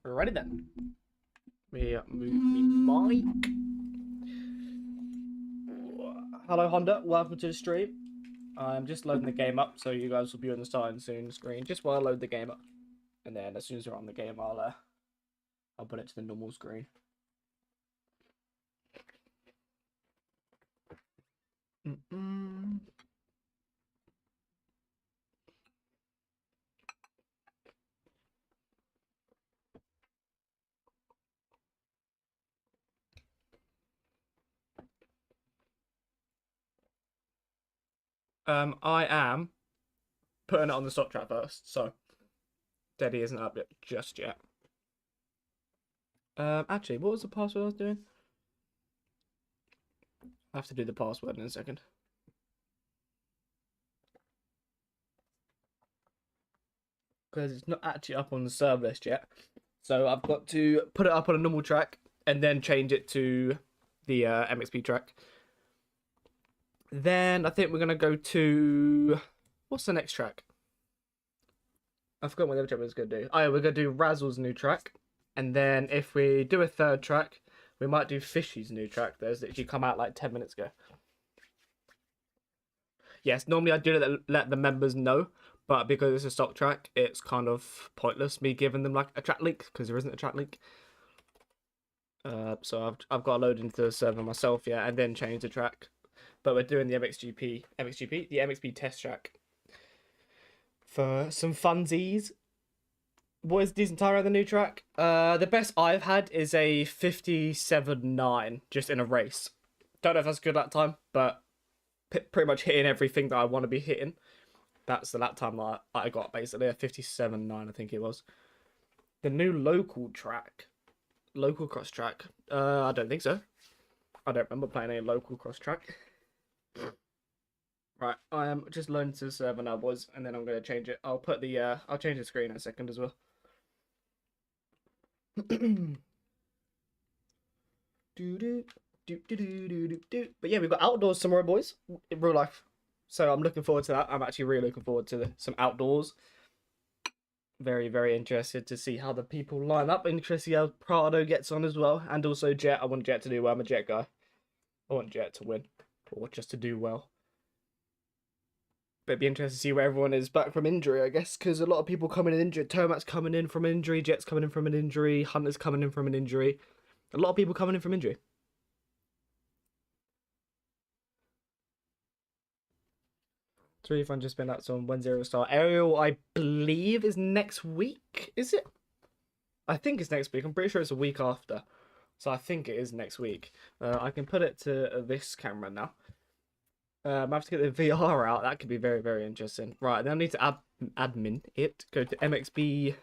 Alrighty then. Me move me mic. Hello Honda, welcome to the stream. I'm just loading the game up, so you guys will be on the starting soon screen. Just while I load the game up, and then as soon as we're on the game, I'll put it to the normal screen. I am putting it on the stop track first, so Daddy isn't up yet just yet. Actually, what was the password I was doing? I have to do the password in a second. Because it's not actually up on the server list yet. So I've got to put it up on a normal track and then change it to the MXP track. Then I think we're going to go to... What's the next track? I forgot what the other track was going to do. Oh, yeah, we're going to do Razzle's new track. And then if we do a third track, we might do Fishy's new track. There's literally come out like 10 minutes ago. Yes, normally I do let the members know. But because it's a stock track, it's kind of pointless me giving them like a track link because there isn't a track link. So I've got to load into the server myself, yeah, and then change the track. But we're doing the the MXP test track for some funsies. What is decent tire on the new track? The best I've had is a 57.9 just in a race. Don't know if that's good that time, but pretty much hitting everything that I want to be hitting. That's the lap time that I got, basically. A 57.9, I think it was. The new local cross track. I don't think so. I don't remember playing a local cross track. Right, I am just loading to the server now, boys, and then I'm going to change it. I'll change the screen in a second as well. But yeah, we've got outdoors tomorrow, boys, in real life. So I'm looking forward to that. I'm actually really looking forward to some outdoors. Very, very interested to see how the people line up. Interested to see how Prado gets on as well. And also Jet. I want Jet to do well. I'm a Jet guy. I want Jet to win. Or just to do well. But it'd be interesting to see where everyone is back from injury, I guess. Because a lot of people coming in injured. Tomac's coming in from injury. Jet's coming in from an injury. Hunter's coming in from an injury. A lot of people coming in from injury. Three fun just been out on 1-0 start. Aerial, I believe, is next week. Is it? I think it's next week. I'm pretty sure it's a week after. So I think it is next week. I can put it to this camera now. I have to get the VR out. That could be very, very interesting. Right, then I need to admin it. Go to MXB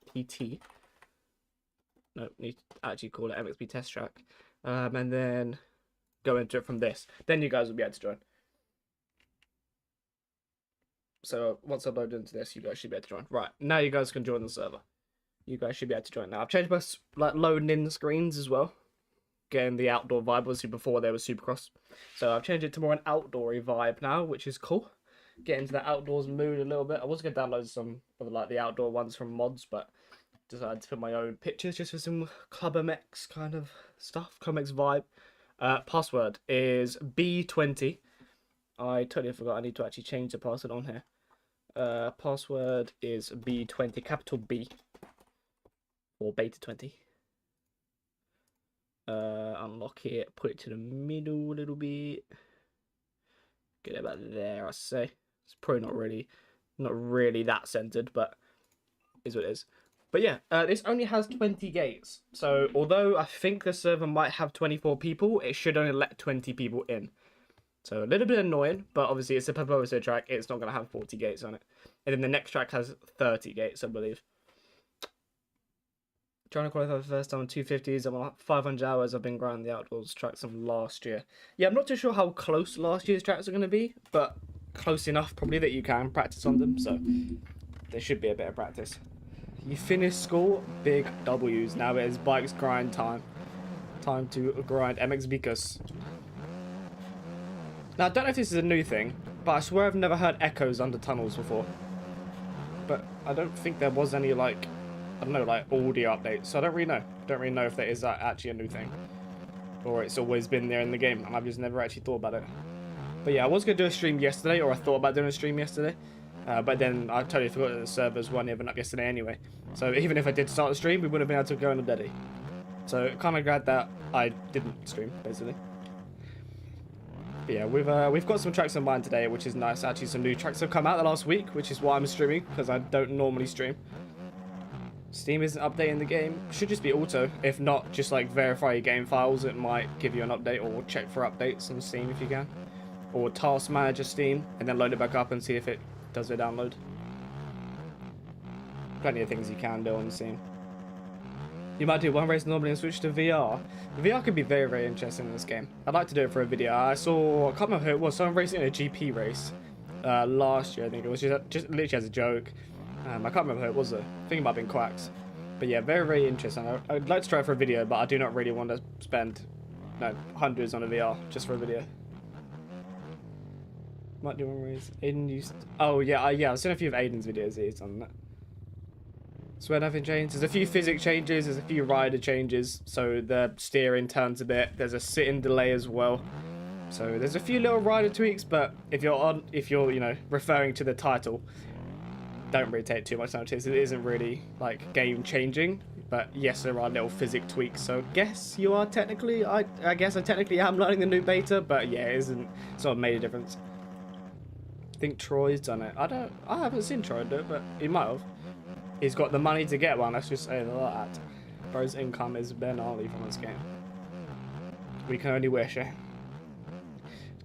PT. No, need to actually call it MXB test track. And then go into it from this. Then you guys will be able to join. So once I load into this, you guys should be able to join. Right, now you guys can join the server. You guys should be able to join now. I've changed my loading in screens as well. Getting the outdoor vibe. Obviously before they were Supercross. So I've changed it to more an outdoory vibe now, which is cool. Get into the outdoors mood a little bit. I was going to download some of like the outdoor ones from mods, but decided to put my own pictures just for some Club MX kind of stuff. Club MX vibe. Password is B20. I totally forgot I need to actually change the password on here. Password is B20, capital B. Or beta 20. Unlock it, put it to the middle a little bit. Get it about there, I say. It's probably not really that centered, but is what it is. But yeah, this only has 20 gates. So although I think the server might have 24 people, it should only let 20 people in. So a little bit annoying, but obviously it's a Barbosa track. It's not going to have 40 gates on it. And then the next track has 30 gates, I believe. Trying to qualify for the first time on 250s. I'm on 500 hours. I've been grinding the outdoors tracks of last year. Yeah, I'm not too sure how close last year's tracks are going to be, but close enough probably that you can practice on them. So there should be a bit of practice. You finish school, big W's. Now it is bikes grind time. Time to grind MX Vicus. Now I don't know if this is a new thing, but I swear I've never heard echoes under tunnels before. But I don't think there was any like, I don't know, like audio updates. So I don't really know. Don't really know if that is actually a new thing, or it's always been there in the game and I've just never actually thought about it. But yeah, I was gonna do a stream yesterday, or I thought about doing a stream yesterday. But then I totally forgot that the servers weren't even up yesterday anyway. So even if I did start the stream, we wouldn't have been able to go on a daddy. So kind of glad that I didn't stream, basically. But yeah, we've got some tracks in mind today, which is nice. Actually, some new tracks have come out the last week, which is why I'm streaming, because I don't normally stream. Steam isn't updating the game. Should just be auto. If not, just like verify your game files. It might give you an update, or check for updates on Steam if you can. Or task manager Steam, and then load it back up and see if it does a download. Plenty of things you can do on Steam. You might do one race normally and switch to VR. The VR could be very, very interesting in this game. I'd like to do it for a video. I can't remember who it was, someone racing in a GP race last year, I think it was, just literally as a joke. I can't remember who it was though. I think it might have been Quacks. But yeah, very, very interesting. I'd like to try it for a video, but I do not really want to spend hundreds on a VR just for a video. Might do one race. Aiden used. Oh yeah, I've seen a few of Aiden's videos he's on that. Swear nothing changed. There's a few physics changes. There's a few rider changes. So the steering turns a bit. There's a sit-in delay as well. So there's a few little rider tweaks. But if you're you know referring to the title, don't really take too much notice. It isn't really like game changing. But yes, there are little physics tweaks. So guess you are technically. I guess I technically am learning the new beta. But yeah, it isn't sort of made a difference. I think Troy's done it. I haven't seen Troy do it, but he might have. He's got the money to get one, let's just say that. Bro's income is banally from this game. We can only wish, eh?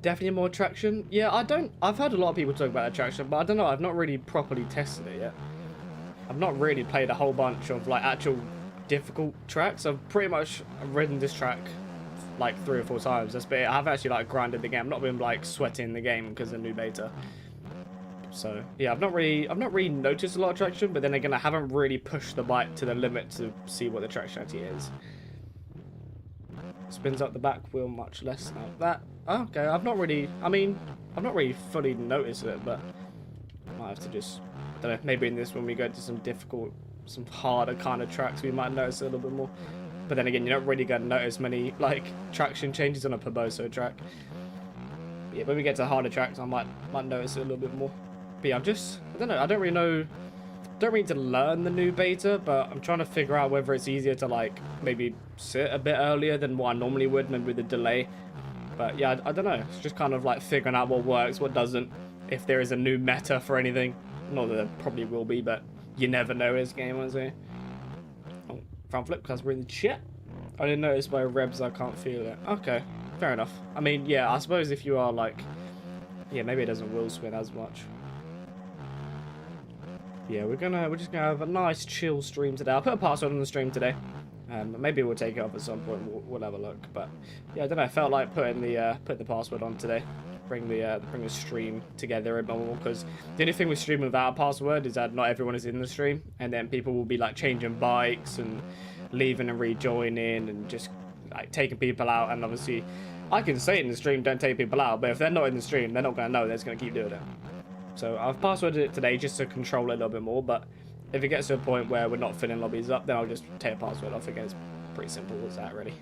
Definitely more traction. Yeah, I've heard a lot of people talk about attraction, but I don't know, I've not really properly tested it yet. I've not really played a whole bunch of like actual difficult tracks. I've pretty much ridden this track like 3 or 4 times. That's it. I've actually like grinded the game. I've not been like sweating the game because of the new beta. So yeah, I've not really noticed a lot of traction, but then again, I haven't really pushed the bike to the limit to see what the traction actually is. Spins up the back wheel much less now. That okay? I've not really fully noticed it, but I might have to just, I don't know, maybe in this when we go to some difficult, some harder kind of tracks, we might notice it a little bit more. But then again, you're not really going to notice many like traction changes on a Barbosa track. But yeah, when we get to harder tracks, I might notice it a little bit more. But yeah, I don't know, I don't really need to learn the new beta, but I'm trying to figure out whether it's easier to like maybe sit a bit earlier than what I normally would, maybe with the delay. But yeah, I don't know, it's just kind of like figuring out what works, what doesn't, if there is a new meta for anything. Not that there probably will be, but you never know in this game, honestly. Oh, front flip because we're in the chat. I didn't notice by revs I can't feel it. Okay, fair enough. I mean, yeah, I suppose if you are like, yeah, maybe it doesn't wheel spin as much. Yeah, we're just gonna have a nice chill stream today. I'll put a password on the stream today. Maybe we'll take it off at some point. We'll have a look. But yeah, I don't know. I felt like putting the password on today. Bring the stream together a bit more, because the only thing with streaming without a password is that not everyone is in the stream, and then people will be like changing bikes and leaving and rejoining and just like taking people out. And obviously, I can say it in the stream, don't take people out, but if they're not in the stream, they're not gonna know. They're just gonna keep doing it. So I've passworded it today just to control it a little bit more, but if it gets to a point where we're not filling lobbies up, then I'll just take a password off again. It's pretty simple as that, really.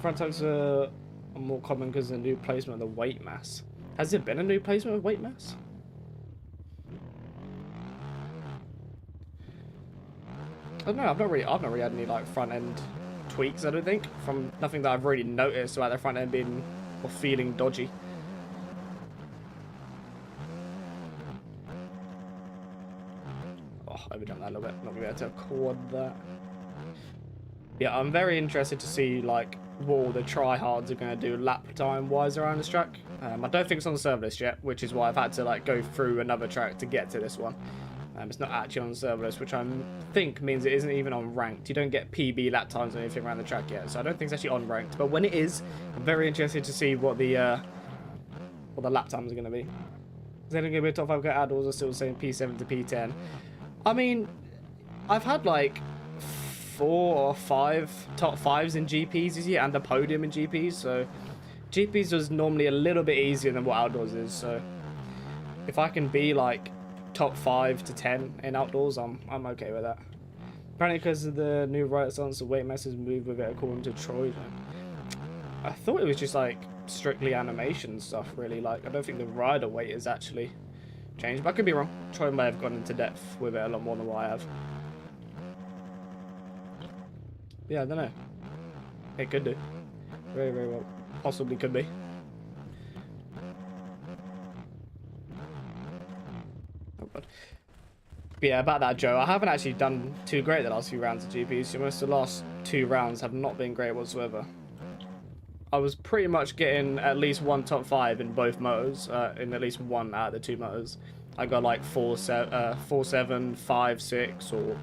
Front tires are more common because of the new placement of the weight mass. Has there been a new placement of weight mass? I don't know, I've not really had any like front end tweaks, I don't think. From nothing that I've really noticed about the front end being or feeling dodgy. Oh, overdone that a little bit. Not gonna be able to quad that. Yeah, I'm very interested to see like what all the tryhards are going to do lap time wise around this track. I don't think it's on the server list yet, which is why I've had to like go through another track to get to this one. It's not actually on the server list, which I think means it isn't even on ranked. You don't get PB lap times or anything around the track yet, so I don't think it's actually on ranked. But when it is, I'm very interested to see what the lap times are going to be. Is there going to be a top 5 outdoors are still saying P7 to P10? I mean, I've had like 4 or 5 top 5s in GPs this year and a podium in GPs, so GPs was normally a little bit easier than what outdoors is, so if I can be like top 5 to 10 in outdoors, I'm okay with that. Apparently because of the new right stance, the weight masses move with it according to Troy. I thought it was just like strictly animation stuff really, like I don't think the rider weight is actually changed, but I could be wrong. Troy may have gone into depth with it a lot more than what I have. Yeah, I don't know. It could do. Very, very well. Possibly could be. Oh, God. But yeah, about that, Joe. I haven't actually done too great the last few rounds of GPs. So most of the last 2 rounds have not been great whatsoever. I was pretty much getting at least one top 5 in both motors, in at least one out of the 2 motors. I got like 4-7, 5-6, or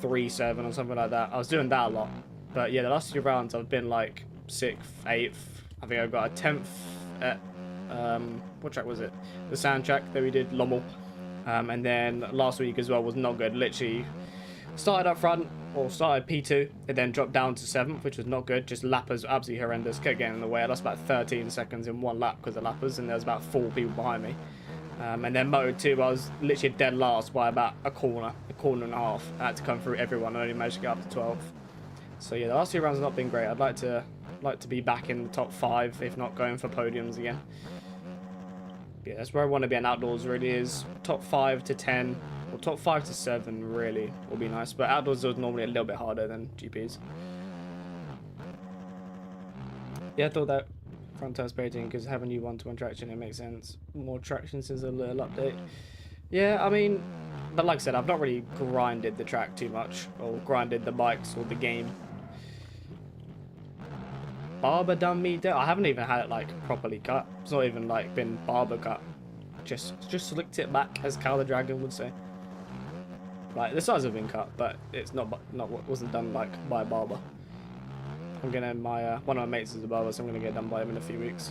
3-7 or something like that. I was doing that a lot. But yeah, the last 2 rounds I've been like 6th, 8th. I think I got a 10th at, what track was it? The sand track that we did, Lommel. And then last week as well was not good. Literally started up front, or started P2, it then dropped down to 7th, which was not good. Just lappers absolutely horrendous, kept getting in the way. I lost about 13 seconds in one lap because of lappers, and there was about 4 people behind me. And then Moto 2, I was literally dead last by about a corner and a half. I had to come through everyone and only managed to get up to 12th. So yeah, the last 2 rounds have not been great. I'd like to be back in the top 5, if not going for podiums again. Yeah, that's where I want to be in outdoors, really, is top 5 to 10, or top 5 to 7, really, will be nice. But outdoors is normally a little bit harder than GPs. Yeah, I thought that front tire spacing, because having new one-to-one traction, it makes sense. More traction since a little update. Yeah, I mean, but like I said, I've not really grinded the track too much, or grinded the bikes or the game. Barber done me down. I haven't even had it like properly cut. It's not even like been barber cut. Just slicked it back, as Cal the Dragon would say. Like the sides have been cut, but it's not what wasn't done like by a barber. I'm gonna one of my mates is a barber, so I'm gonna get done by him in a few weeks.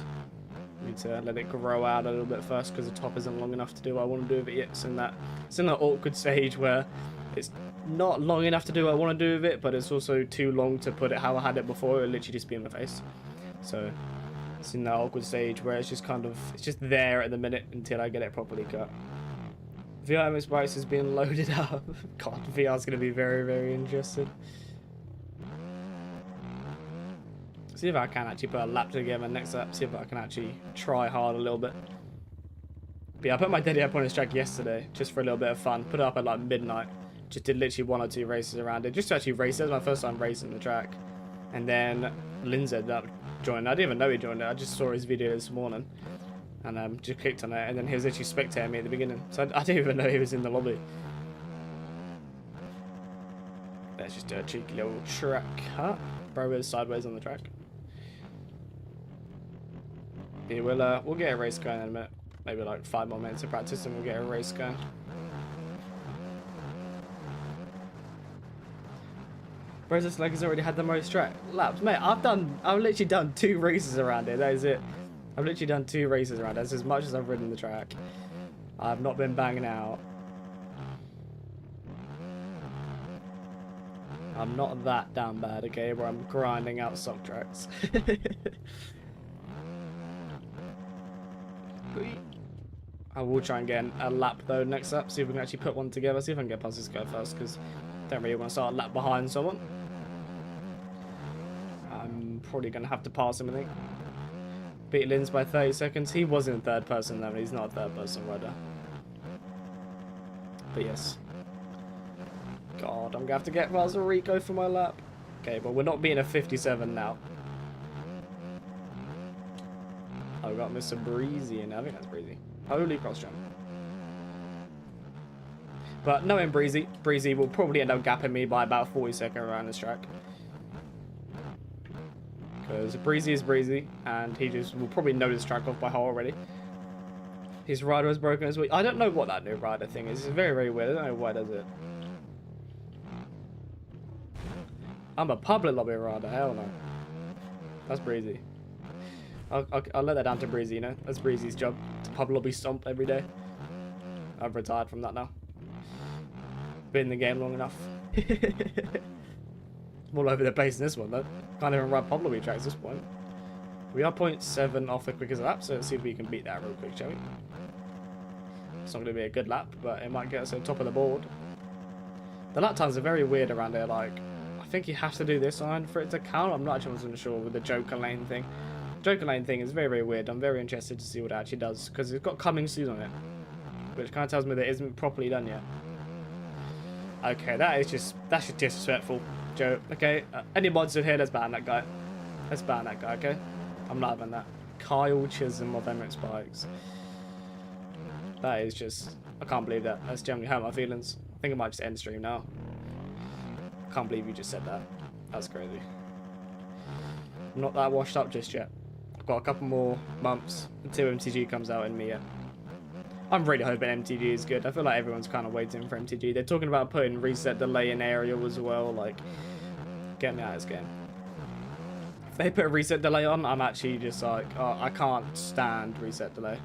Need to let it grow out a little bit first because the top isn't long enough to do what I want to do with it yet. It's in that awkward stage where it's not long enough to do what I want to do with it, but it's also too long to put it how I had it before. It would literally just be in my face. So it's in that awkward stage where it's just there at the minute until I get it properly cut. VR MS Bikes is being loaded up. God, VR's going to be very, very interesting. See if I can actually put a lap together next up. See if I can actually try hard a little bit. But yeah, I put my Daddy up on his track yesterday just for a little bit of fun. Put it up at like midnight. Just did literally 1 or 2 races around it. Just to actually race it. It was my first time racing the track. And then Linz ended up joining. I didn't even know he joined it. I just saw his video this morning. And just clicked on it. And then he was actually spectating me at the beginning. So I didn't even know he was in the lobby. Let's just do a cheeky little track cut. Bro is sideways on the track. Yeah, we'll get a race going in a minute. Maybe like 5 more minutes of practice and we'll get a race going. Bro's Leg has already had the most track laps. Mate, I've literally done 2 races around it. That is it. I've literally done 2 races around it. That's as much as I've ridden the track. I've not been banging out. I'm not that damn bad, okay, where I'm grinding out sock tracks. I will try and get a lap though next up, see if we can actually put one together, see if I can get past this guy first, because I don't really want to start a lap behind someone. I'm probably going to have to pass him, I think. Beat Linz by 30 seconds. He was in 3rd person though, he's not a 3rd person rider. But yes. God, I'm going to have to get past Rico for my lap. Okay, but we're not being a 57 now. I've got Mr. Breezy in. I think that's Breezy. Holy cross jump. But knowing Breezy will probably end up gapping me by about 40 seconds around this track. Because Breezy is Breezy, and he just will probably know this track off by heart already. His rider is broken as well. I don't know what that new rider thing is. It's very, very weird. I don't know why it does it. I'm a public lobby rider. Hell no. That's Breezy. I'll let that down to Breezy, you know? That's Breezy's job. To public lobby stomp every day. I've retired from that now. Been in the game long enough. I'm all over the place in this one, though. Can't even ride public lobby tracks at this point. We are 0.7 off the quickest lap, so let's see if we can beat that real quick, shall we? It's not going to be a good lap, but it might get us to the top of the board. The lap times are very weird around here, like, I think you have to do this line for it to count. I'm not actually 100% sure with the Joker lane thing. Joker lane thing is very, very weird. I'm very interested to see what it actually does, because it's got coming soon on it, which kind of tells me that it isn't properly done yet. Okay, that's just disrespectful, Joe. Okay, any mods in here, let's ban that guy. Let's ban that guy, okay? I'm not having that. Kyle Chisholm of Emirates Bikes. That is just... I can't believe that. That's generally hurt my feelings. I think I might just end stream now. I can't believe you just said that. That's crazy. I'm not that washed up just yet. I've got a couple more months until MTG comes out in me yet. I'm really hoping MTG is good. I feel like everyone's kind of waiting for MTG. They're talking about putting reset delay in Aerial as well. Like, get me out of this game. If they put a reset delay on, I'm actually just like, oh, I can't stand reset delay.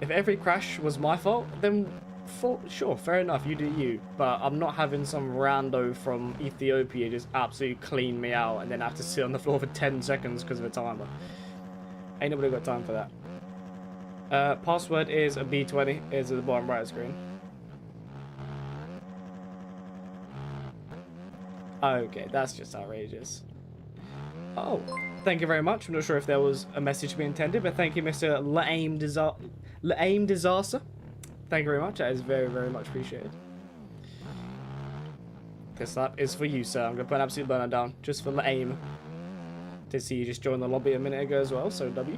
If every crash was my fault, then sure, fair enough, you do you. But I'm not having some rando from Ethiopia just absolutely clean me out and then have to sit on the floor for 10 seconds because of a timer. Ain't nobody got time for that. Password is a B20, is at the bottom right of the screen. Okay, that's just outrageous. Oh, thank you very much. I'm not sure if there was a message to be intended, but thank you, Mr. La'aim Disaster. Thank you very much. That is very, very much appreciated. This lap is for you, sir. I'm going to put an absolute burner down just for La'aim. Did see you just joined the lobby a minute ago as well, so W.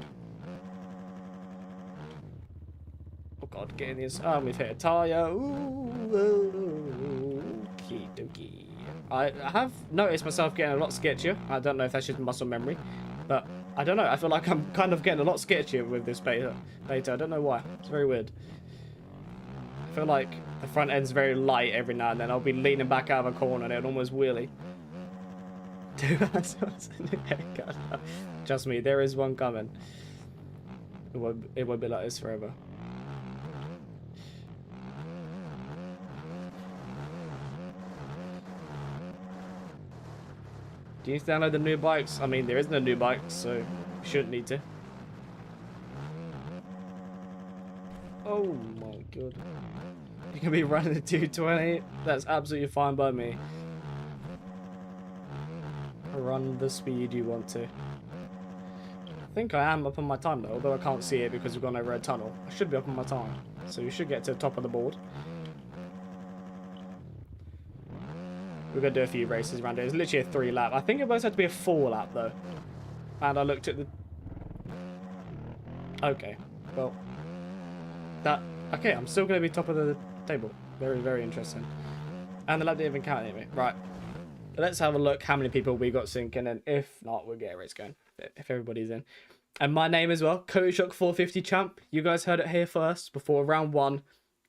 Oh god, getting this. Oh, we've hit a tyre. Ooh, okie dokie. I have noticed myself getting a lot sketchier. I don't know if that's just muscle memory, but I don't know. I feel like I'm kind of getting a lot sketchier with this beta. I don't know why. It's very weird. I feel like the front end's very light every now and then. I'll be leaning back out of a corner and it'll almost wheelie. Trust me, there is one coming. It won't be like this forever. Do you need to download the new bikes? I mean, there isn't a new bike, so you shouldn't need to. Oh my god. You can be running at 220? That's absolutely fine by me. Run the speed you want to. I think I am up on my time though, although I can't see it because we've gone over a tunnel. I should be up on my time. So we should get to the top of the board. We're going to do a few races around here. It's literally a 3 lap. I think it must have to be a 4 lap though. And I looked at the... Okay. Well. Okay, I'm still going to be top of the table. Very, very interesting. And the lap didn't even count anyway. Right. Let's have a look how many people we got sinking. And if not, we'll get a race going. If everybody's in. And my name as well. Coat Shock 450 champ. You guys heard it here first. Before round 1.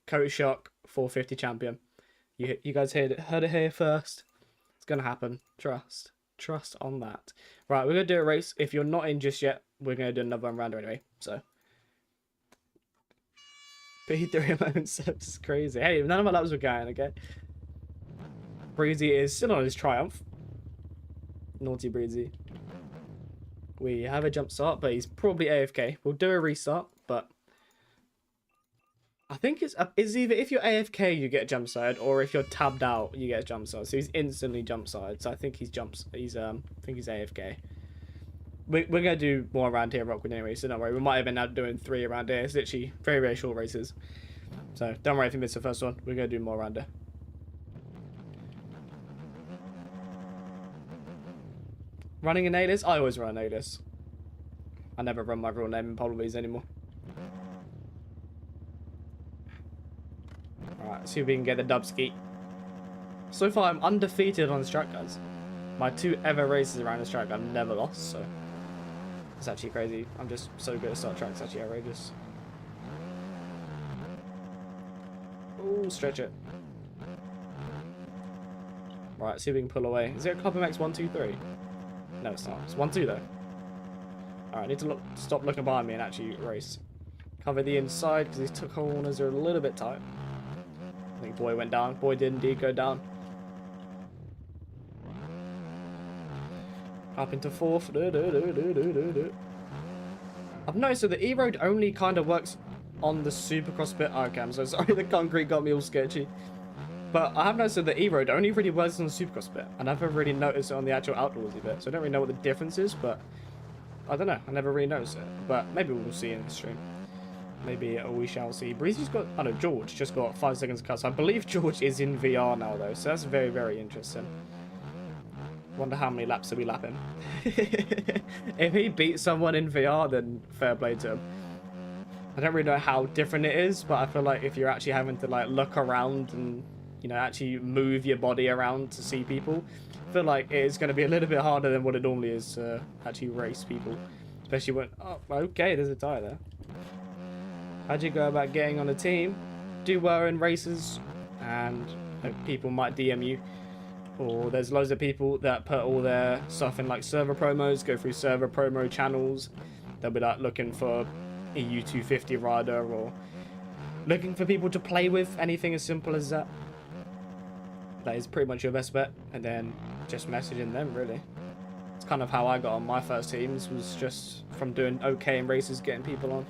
Coat Shock 450 champion. You guys heard it here first. It's going to happen. Trust. Trust on that. Right, we're going to do a race. If you're not in just yet, we're going to do another one round anyway. So. P3 alone steps crazy. Hey, none of my laps were going, okay? Breezy is still on his triumph. Naughty Breezy. We have a jump start, but he's probably AFK. We'll do a restart, but... I think it's either if you're AFK you get jump started, or if you're tabbed out you get jump started. So he's instantly jump started. So I think I think he's AFK. We're gonna do more around here, Rockwood, anyway. So don't worry. We might have been out doing 3 around here. It's literally very, very short races. So don't worry if you missed the first one. We're gonna do more around here. Running an A-list? I always run an A-list. I never run my real name in Polarbees anymore. Right, see if we can get the dub ski. So far, I'm undefeated on this track, guys. My 2 ever races around this track, I've never lost, so it's actually crazy. I'm just so good at start tracks, actually outrageous. Ooh, stretch it. Right, see if we can pull away. Is it a Club MX 1, 2, 3? No, it's not. It's 1, 2 though. Alright, I need to stop looking behind me and actually race. Cover the inside because these corners are a little bit tight. I think Boy went down. Boy did indeed go down. Up into 4th. I've noticed that the E-Road only kind of works on the Supercross bit. Okay, I'm so sorry. The concrete got me all sketchy. But I have noticed that the E-Road only really works on the Supercross bit. I never really noticed it on the actual outdoorsy bit. So I don't really know what the difference is, but I don't know. I never really noticed it. But maybe we'll see in the stream. Maybe we shall see. Breezy's got... Oh no, George just got 5 seconds cut. So I believe George is in VR now, though. So that's very, very interesting. Wonder how many laps will we lap him. If he beats someone in VR, then fair play to him. I don't really know how different it is, but I feel like if you're actually having to like look around and, you know, actually move your body around to see people, I feel like it is going to be a little bit harder than what it normally is to actually race people. Especially when... Oh, okay, there's a tyre there. How'd you go about getting on a team? Do well in races, and people might DM you. Or there's loads of people that put all their stuff in like server promos, go through server promo channels. They'll be like looking for a U250 rider or looking for people to play with, anything as simple as that. That is pretty much your best bet, and then just messaging them really. It's kind of how I got on my first teams, was just from doing okay in races, getting people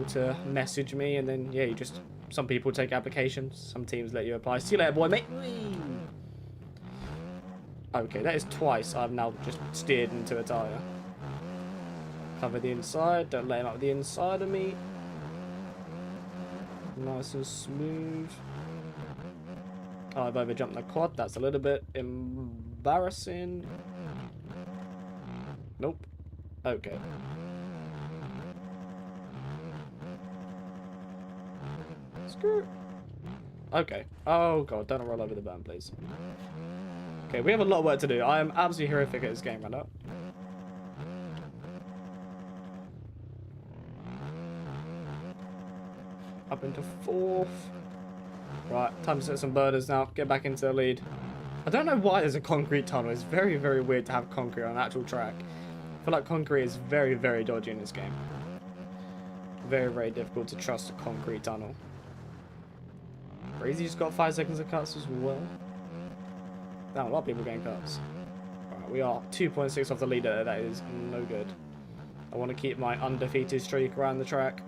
to message me, and then yeah, you just, some people take applications, some teams let you apply. See you later, boy, mate. Whee! Okay, that is twice I've now just steered into a tyre. Cover the inside, don't let him up the inside of me. Nice and smooth. Oh, I've overjumped the quad, that's a little bit embarrassing. Nope. Okay. Screw. Okay. Oh god, don't roll over the burn, please. Okay, we have a lot of work to do. I am absolutely horrific at this game right now. Up into 4th. Right, time to set some burners now. Get back into the lead. I don't know why there's a concrete tunnel. It's very, very weird to have concrete on an actual track. I feel like concrete is very, very dodgy in this game. Very, very difficult to trust a concrete tunnel. Breezy's got 5 seconds of cuts as well. Damn, a lot of people getting cuts. Right, we are 2.6 off the leader. That is no good. I want to keep my undefeated streak around the track.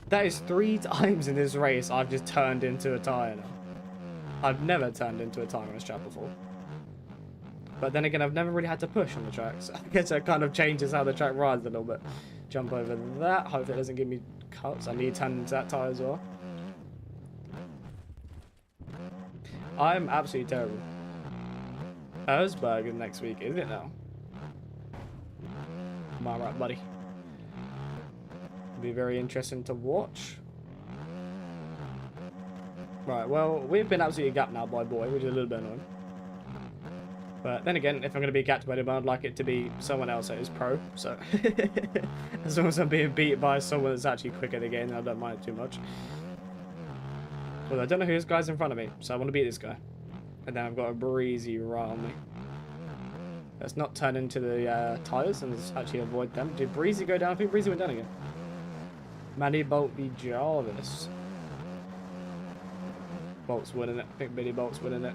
That is 3 times in this race I've just turned into a tyre now. I've never turned into a tyre on this track before. But then again, I've never really had to push on the track, so I guess that kind of changes how the track rides a little bit. Jump over that. Hope it doesn't give me cuts. I need to turn into that tyre as well. I'm absolutely terrible. Erzberg is next week, is it now? Am I right, buddy? Be very interesting to watch. Right, well, we've been absolutely gapped now by Boy, which is a little bit annoying. But then again, if I'm going to be gapped by anyone, I'd like it to be someone else that is pro. So, as long as I'm being beat by someone that's actually quick at the game, I don't mind it too much. Well, I don't know who this guy's in front of me, so I want to beat this guy. And then I've got a Breezy right on me. Let's not turn into the tyres and let's actually avoid them. Did Breezy go down? I think Breezy went down again. Manny Bolt v Jarvis. Bolt's winning it. I think Billy Bolt's winning it.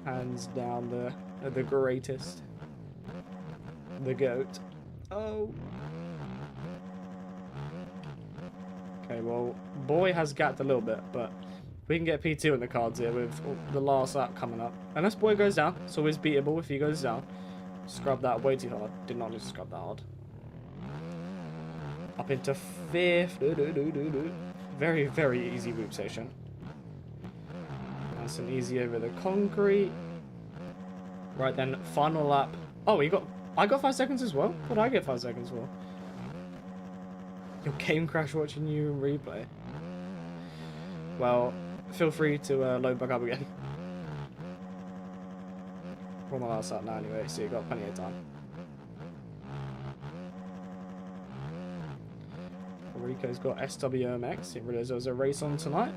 Hands down the greatest. The GOAT. Oh. Okay, well, Boy has gapped a little bit, but we can get P2 in the cards here with the last lap coming up. Unless Boy goes down, it's always beatable if he goes down. Scrub that way too hard. Did not just scrub that hard. Up into 5th. Very, very easy loop station. Nice and easy over the concrete. Right then, final lap. Oh, I got 5 seconds as well? What did I get 5 seconds for? Your game crash watching you in replay. Well, feel free to load back up again. We're on the last lap now anyway, so you've got plenty of time. Rico's got SWMX. Didn't realise there was a race on tonight.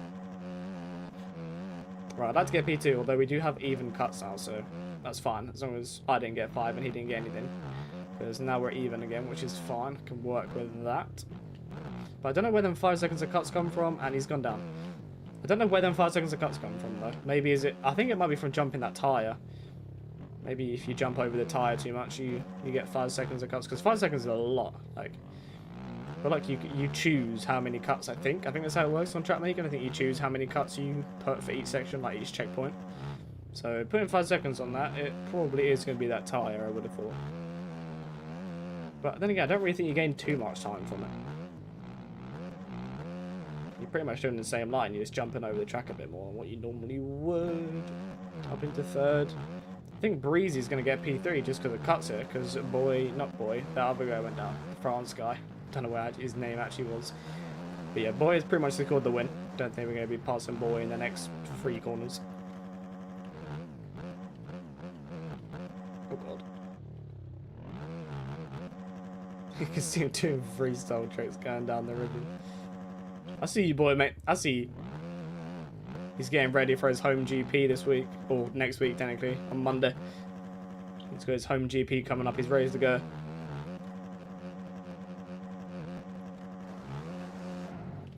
Right, I'd like to get P2, although we do have even cuts now, so that's fine. As long as I didn't get 5 and he didn't get anything. Because now we're even again, which is fine. Can work with that. But I don't know where them 5 seconds of cuts come from, and he's gone down. I don't know where them 5 seconds of cuts come from, though. Maybe is it... I think it might be from jumping that tyre. Maybe if you jump over the tyre too much, you get 5 seconds of cuts. Because 5 seconds is a lot. Like, I feel like you choose how many cuts, I think. I think that's how it works on Track Maker. I think you choose how many cuts you put for each section, like each checkpoint. So putting 5 seconds on that, it probably is going to be that tyre, I would have thought. But then again, I don't really think you gain too much time from it. You're pretty much doing the same line, you're just jumping over the track a bit more than what you normally would. Up into third. I think Breezy's going to get P3 just because of cuts here, because the other guy went down. The France guy. Don't know where his name actually was. But yeah, Boy has pretty much secured the win. Don't think we're going to be passing Boy in the next 3 corners. Oh god. You can see him doing freestyle tricks going down the ribbon. I see you, Boy, mate. I see you. He's getting ready for his home GP this week. Or next week, technically. On Monday. He's got his home GP coming up. He's ready to go.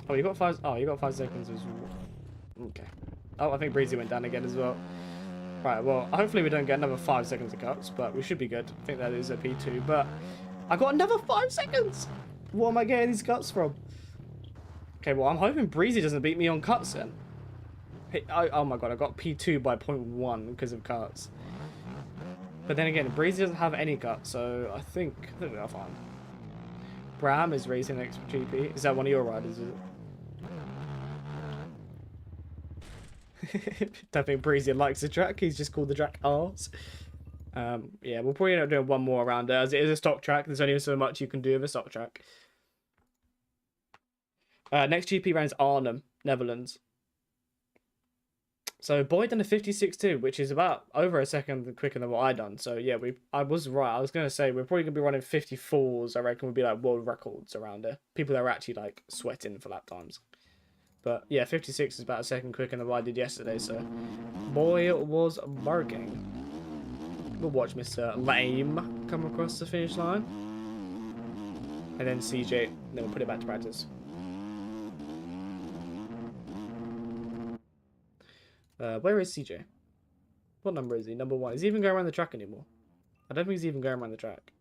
Oh, you got 5. Oh, you got 5 seconds as well. Okay. Oh, I think Breezy went down again as well. Right. Well, hopefully we don't get another 5 seconds of cuts, but we should be good. I think that is a P2, but I got another 5 seconds. What am I getting these cuts from? Okay. Well, I'm hoping Breezy doesn't beat me on cuts then. Oh my god, I got P2 by 0.1 because of cuts. But then again, Breezy doesn't have any cuts, so I think we are fine. Bram is racing next GP. Is that one of your riders? Is it? Don't think Breezy likes the track. He's just called the track ours. Yeah, we'll probably end up doing one more around it. As it is a stock track, there's only so much you can do with a stock track. Next GP round is Arnhem, Netherlands. So Boyd done a 56.2, which is about over a second quicker than what I done. So yeah, I was right. I was gonna say we're probably gonna be running 54s. I reckon would be like world records around it. People that are actually like sweating for lap times. But yeah, 56 is about a second quicker than what I did yesterday. So boy was barking. We'll watch Mr. Lame come across the finish line, and then CJ. Then we'll put it back to practice. Where is CJ? What number is he? Number 1. Is he even going around the track anymore? I don't think he's even going around the track.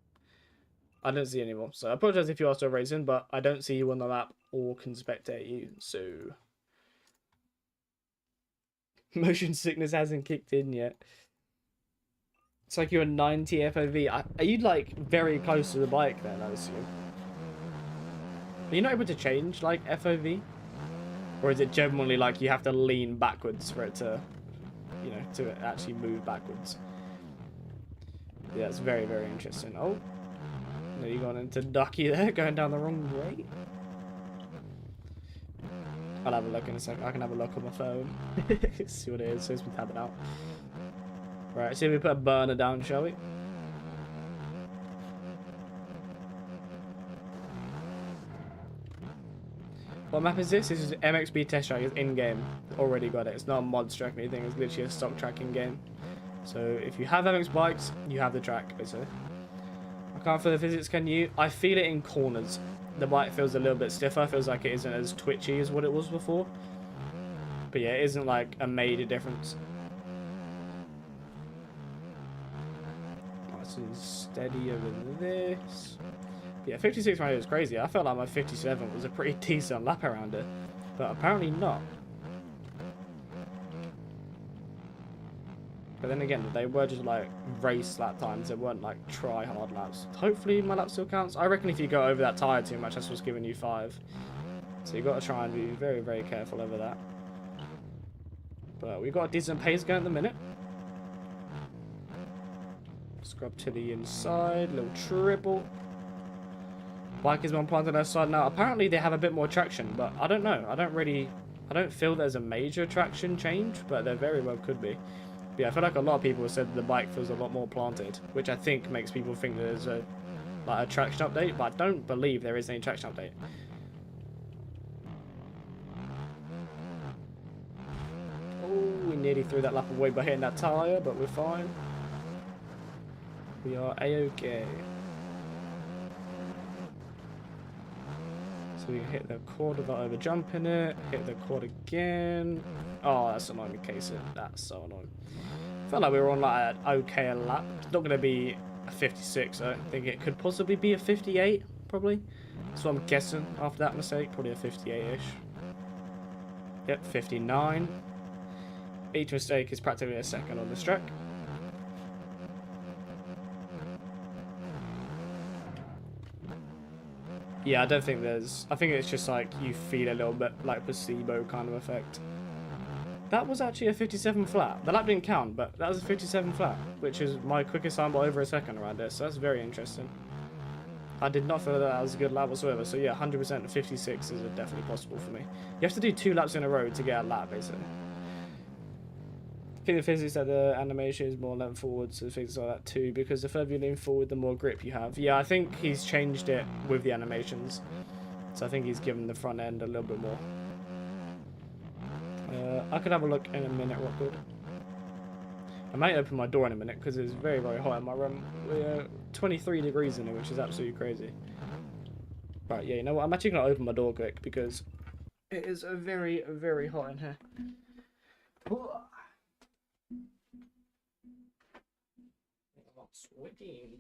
I don't see you anymore. So I apologize if you are still racing, but I don't see you on the lap or can spectate you. So motion sickness hasn't kicked in yet. It's like you're a 90 FOV. Are you like very close to the bike then, I assume? Are you not able to change like FOV? Or is it generally like you have to lean backwards for it to, you know, to actually move backwards? Yeah, it's very, very interesting. Oh, no, you gone into Ducky there, going down the wrong way. I'll have a look in a second. I can have a look on my phone. See what it is. So it's been tabbing out. Right, so we put a burner down, shall we? What map is this? This is MXB test track. It's in-game. Already got it. It's not a mod track or anything. It's literally a stock track in-game. So if you have MX bikes, you have the track, basically. I can't feel the physics, can you? I feel it in corners. The bike feels a little bit stiffer. Feels like it isn't as twitchy as what it was before. But yeah, it isn't like a major difference. Nice and steady over this. Yeah, 56 around here was crazy. I felt like my 57 was a pretty decent lap around it, but apparently not. But then again, they were just like race lap times. They weren't like try hard laps. Hopefully my lap still counts. I reckon if you go over that tyre too much, that's what's giving you 5. So you've got to try and be very, very careful over that. But we've got a decent pace going at the minute. Scrub to the inside, little triple. Bike is more planted on their side now. Apparently they have a bit more traction, but I don't know. I don't feel there's a major traction change, but there very well could be. But yeah, I feel like a lot of people have said that the bike feels a lot more planted, which I think makes people think there's a traction update, but I don't believe there is any traction update. Oh, we nearly threw that lap away by hitting that tyre, but we're fine. We are A-okay. So we hit the quad without over jumping it, hit the quad again. Oh, that's annoying, Casey. That's so annoying. Felt like we were on like an okay lap. It's not going to be a 56, I think it could possibly be a 58, probably. That's what I'm guessing after that mistake, probably a 58-ish. Yep, 59. Each mistake is practically a second on this track. Yeah, I don't think there's... I think it's just like you feel a little bit like placebo kind of effect. That was actually a 57 flat. The lap didn't count, but that was a 57 flat, which is my quickest time by over a second around this, so that's very interesting. I did not feel that was a good lap whatsoever, so yeah, 100% 56 is definitely possible for me. You have to do 2 laps in a row to get a lap, basically. I think the physics that the animation is more lean forward, so things like that too, because the further you lean forward, the more grip you have. Yeah, I think he's changed it with the animations, so I think he's given the front end a little bit more. I could have a look in a minute, Rockwood. I might open my door in a minute because it's very, very hot in my room. We're 23 degrees in it, which is absolutely crazy. Right, yeah, you know what? I'm actually going to open my door quick because it is very, very hot in here. I'm sweating.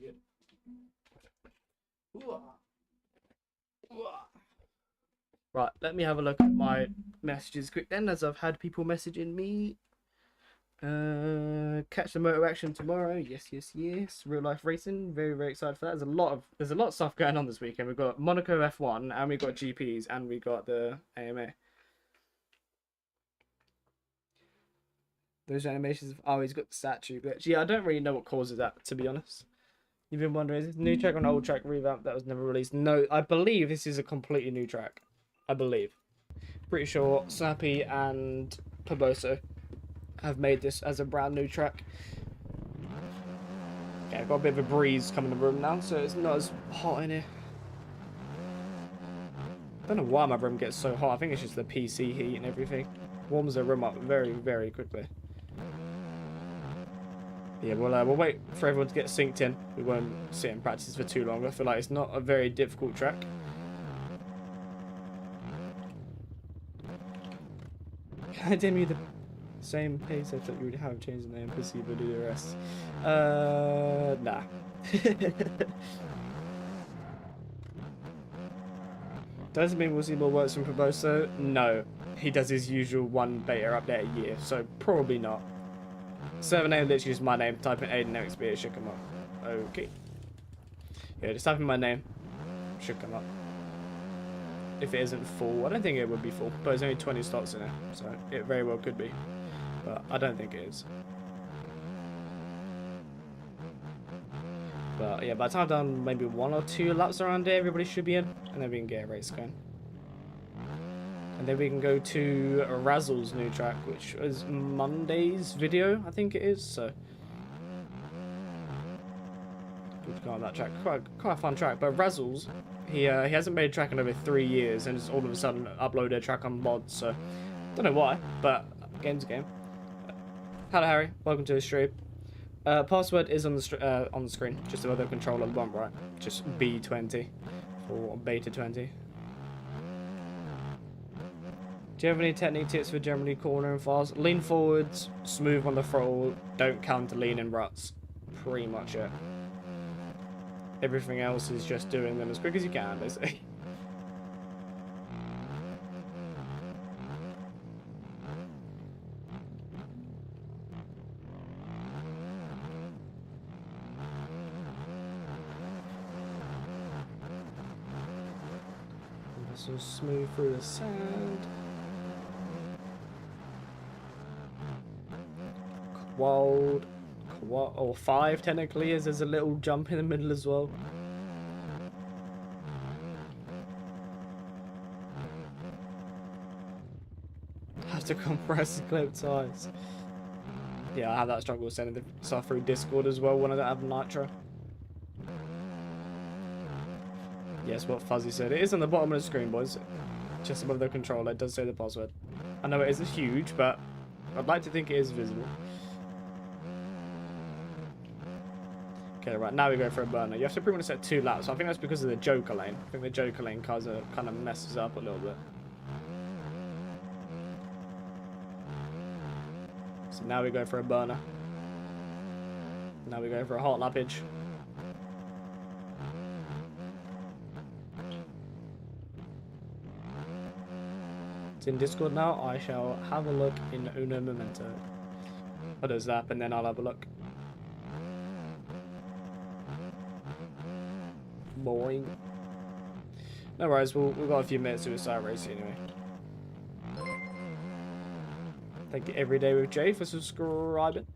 Right, let me have a look at my messages quick then, as I've had people messaging me. Catch the motor action tomorrow. Yes, yes, yes. Real life racing. Very, very excited for that. There's a lot of stuff going on this weekend. We've got Monaco F1 and we've got GPs and we got the AMA. Those animations. Oh, he's got the statue glitch. Yeah, I don't really know what causes that, to be honest. You've been wondering, is this a new track or an old track revamp that was never released? No, I believe this is a completely new track. I believe. Pretty sure Snappy and Paboso have made this as a brand new track. Yeah, I've got a bit of a breeze coming in the room now, so it's not as hot in here. I don't know why my room gets so hot. I think it's just the PC heat and everything. Warms the room up very, very quickly. Yeah, we'll wait for everyone to get synced in. We won't sit and practice for too long. I feel like it's not a very difficult track. Can I dim you the same pace? I thought you would have changed the name, proceed to do the rest. Nah. Doesn't mean we'll see more works from Proboso? No. He does his usual one beta update a year, so probably not. Server name literally is my name. Type in Aiden XP, it should come up. Okay. Yeah, just type in my name. Should come up. If it isn't full, I don't think it would be full, but there's only 20 slots in it, so it very well could be. But I don't think it is. But yeah, by the time I've done maybe 1 or 2 laps around here, everybody should be in, and then we can get a race going. And then we can go to Razzle's new track, which is Monday's video, I think it is. So good to go on that track. Quite a fun track. But Razzle's, he hasn't made a track in over 3 years, and has all of a sudden uploaded a track on mods. So don't know why, but game's a game. Hello Harry, welcome to the stream. Password is on the screen, just above the controller at the bottom right. Just B20 or beta 20. Do you have any technique tips for generally cornering fast? Lean forwards, smooth on the throttle, don't counter lean in ruts. Pretty much it. Everything else is just doing them as quick as you can, basically. So smooth through the sand. Quad, or 5 technically, as there's a little jump in the middle as well. have to compress clip times. Yeah, I have that struggle sending the stuff through Discord as well when I don't have Nitro. Yes, what Fuzzy said. It is on the bottom of the screen, boys. Just above the controller. It does say the password. I know it isn't huge, but I'd like to think it is visible. Okay, right, now we go for a burner. You have to pretty much set 2 laps. I think that's because of the Joker lane. I think the Joker lane kind of messes up a little bit. So now we go for a burner. Now we go for a hot lappage. It's in Discord now. I shall have a look in uno momento. I'll do that and then I'll have a look. Boing. No worries, we've got a few minutes to start racing anyway. Thank you Everyday with Jay for subscribing.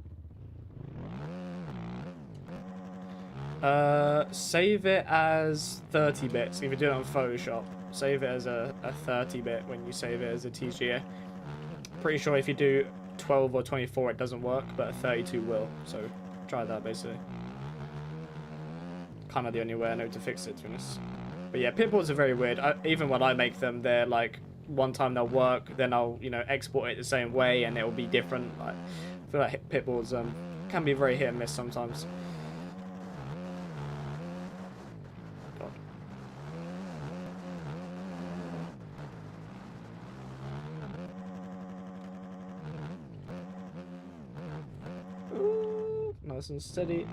Save it as 30 bits if you do it on Photoshop. Save it as a 30-bit when you save it as a TGA. Pretty sure if you do 12 or 24 it doesn't work, but a 32 will. So try that basically. Kind of the only way I know to fix it, to be honest. But yeah, pitboards are very weird. Even when I make them, they're like, one time they'll work, then I'll, you know, export it the same way and it'll be different. Like, I feel like pitboards can be very hit and miss sometimes. God. Ooh, nice and steady.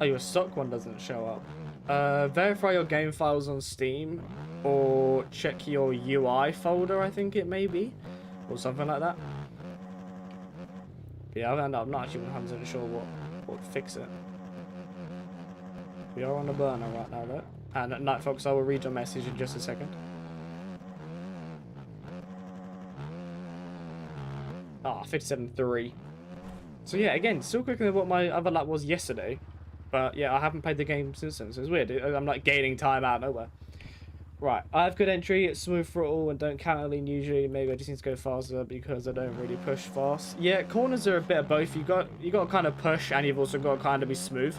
Oh, your stock one doesn't show up. Verify your game files on Steam, or check your UI folder, I think it may be, or something like that. But yeah, I'm not actually 100% sure what to fix it. We are on a burner right now, though. And at Night Fox, I will read your message in just a second. Ah, 57.3. So yeah, again, still quicker than what my other lap was yesterday. But yeah, I haven't played the game since then, so it's weird. I'm like gaining time out of nowhere. Right, I have good entry, smooth throttle, and don't counter lean usually. Maybe I just need to go faster because I don't really push fast. Yeah, corners are a bit of both. You got to kind of push, and you've also got to kind of be smooth.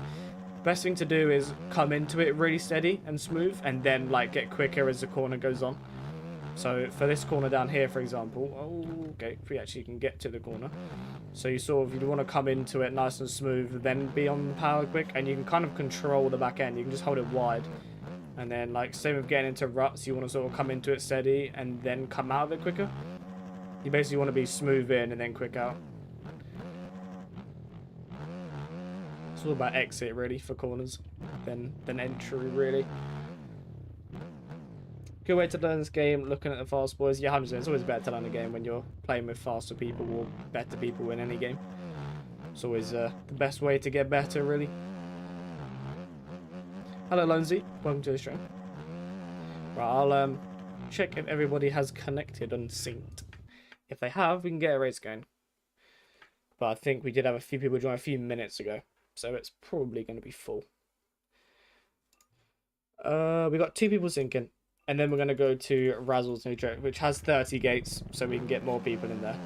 Best thing to do is come into it really steady and smooth, and then like get quicker as the corner goes on. So for this corner down here, for example, oh, okay, if we actually can get to the corner. So you sort of, you want to come into it nice and smooth, then be on the power quick, and you can kind of control the back end. You can just hold it wide. And then like same with getting into ruts, you want to sort of come into it steady and then come out of it quicker. You basically want to be smooth in and then quick out. It's all about exit really for corners, than entry really. Good way to learn this game, looking at the fast boys. Yeah, 100%. It's always better to learn a game when you're playing with faster people or better people in any game. It's always the best way to get better, really. Hello, Lonesy. Welcome to the stream. Right, I'll check if everybody has connected and synced. If they have, we can get a race going. But I think we did have a few people join a few minutes ago, so it's probably going to be full. We got 2 people syncing. And then we're going to go to Razzle's new track, which has 30 gates, so we can get more people in there.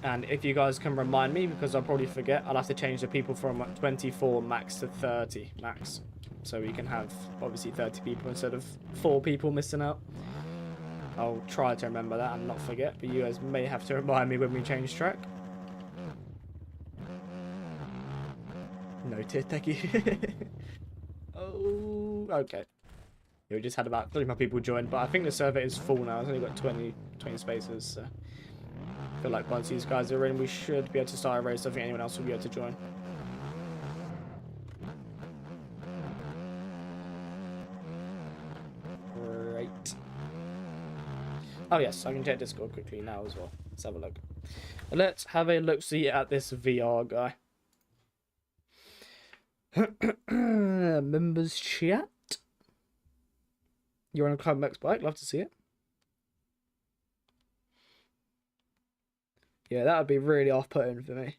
And if you guys can remind me, because I'll probably forget, I'll have to change the people from 24 max to 30 max. So we can have, obviously, 30 people instead of 4 people missing out. I'll try to remember that and not forget, but you guys may have to remind me when we change track. Noted, thank you. Oh, okay. Yeah, we just had about 3 more people join, but I think the server is full now. It's only got 20 spaces, so I feel like once these guys are in, we should be able to start a race. I don't think anyone else will be able to join. Great. Oh yes, I can check Discord quickly now as well. Let's have a look. Let's have a look-see at this VR guy. Members chat. You're on a Club Max bike. Love to see it. Yeah, that would be really off-putting for me.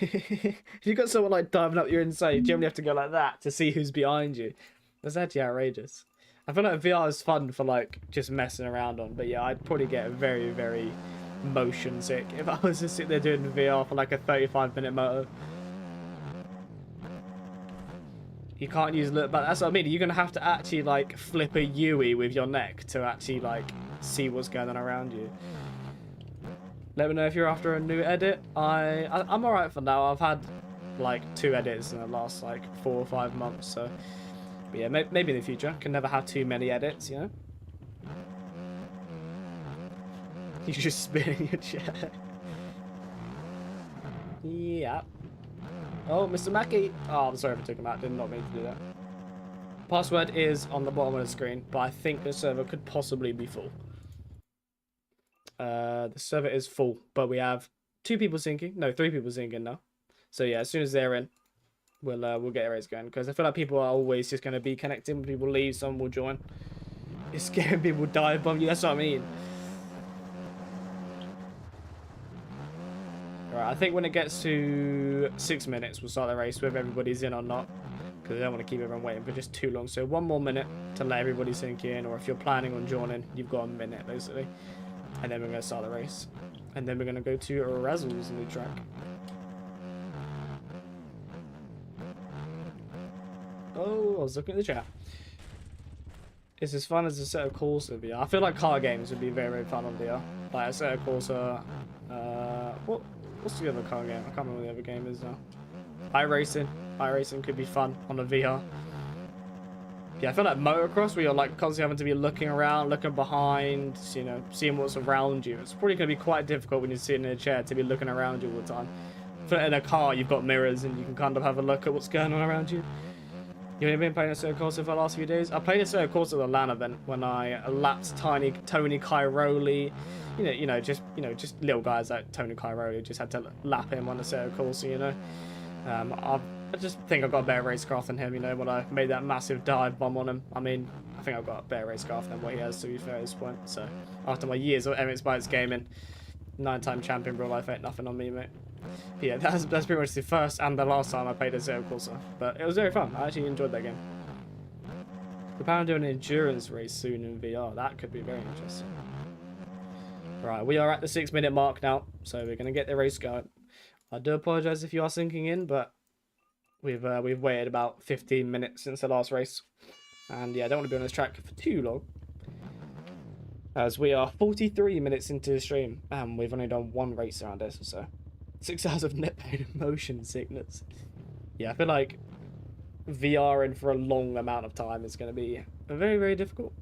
If you got someone like diving up your inside, you generally have to go like that to see who's behind you. That's actually outrageous. I feel like VR is fun for like just messing around on, but yeah, I'd probably get very, very motion sick if I was to sit there doing VR for like a 35-minute motor. You can't use look, but that's what I mean. You're gonna have to actually like flip a Yui with your neck to actually like see what's going on around you. Let me know if you're after a new edit. I'm alright for now. I've had like 2 edits in the last like 4 or 5 months, so but yeah, maybe in the future. Can never have too many edits, you know. You just spin in your chair. Yeah. Oh, Mr. Mackey. Oh, I'm sorry if I took him out. Did not mean to do that. Password is on the bottom of the screen, but I think the server could possibly be full. The server is full, but we have 2 people syncing. No, 3 people syncing now. So yeah, as soon as they're in, we'll get a race going. Because I feel like people are always just going to be connecting. When people leave, someone will join. It's scaring people dive bomb you. That's what I mean. Alright, I think when it gets to 6 minutes, we'll start the race, whether everybody's in or not. Because I don't want to keep everyone waiting for just too long. So 1 more minute to let everybody sink in. Or if you're planning on joining, you've got a minute, basically. And then we're going to start the race. And then we're going to go to Razzle's new track. Oh, I was looking at the chat. It's as fun as a set of Corsa VR. I feel like car games would be very, very fun on VR. Like a set of Corsa. What's the other car game? I can't remember what the other game is now. iRacing. iRacing could be fun on a VR. Yeah, I feel like motocross, where you're like constantly having to be looking around, looking behind, you know, seeing what's around you. It's probably going to be quite difficult when you're sitting in a chair to be looking around you all the time. I feel like in a car, you've got mirrors and you can kind of have a look at what's going on around you. You've been playing a Circuit Corsa for the last few days? I played a Circuit Corsa at the LAN event when I lapped Tony Cairoli. You know, just little guys like Tony Cairoli. Just had to lap him on the Circuit Corsa, you know. I just think I've got a better racecraft than him, you know, when I made that massive dive bomb on him. I mean, I think I've got a better racecraft than what he has, to be fair, at this point. So, after my years of Emirates Bikes gaming, 9-time champion real life ain't nothing on me, mate. But yeah, that's pretty much the first and the last time I played a Circuit Corsa. But it was very fun. I actually enjoyed that game. We're planning to do an endurance race soon in VR. That could be very interesting. Right, we are at the 6-minute mark now, so we're going to get the race going. I do apologise if you are sinking in, but we've waited about 15 minutes since the last race. And yeah, I don't want to be on this track for too long, as we are 43 minutes into the stream, and we've only done 1 race around this, so 6 hours of net pain and motion sickness. Yeah, I feel like VRing for a long amount of time is going to be very, very difficult.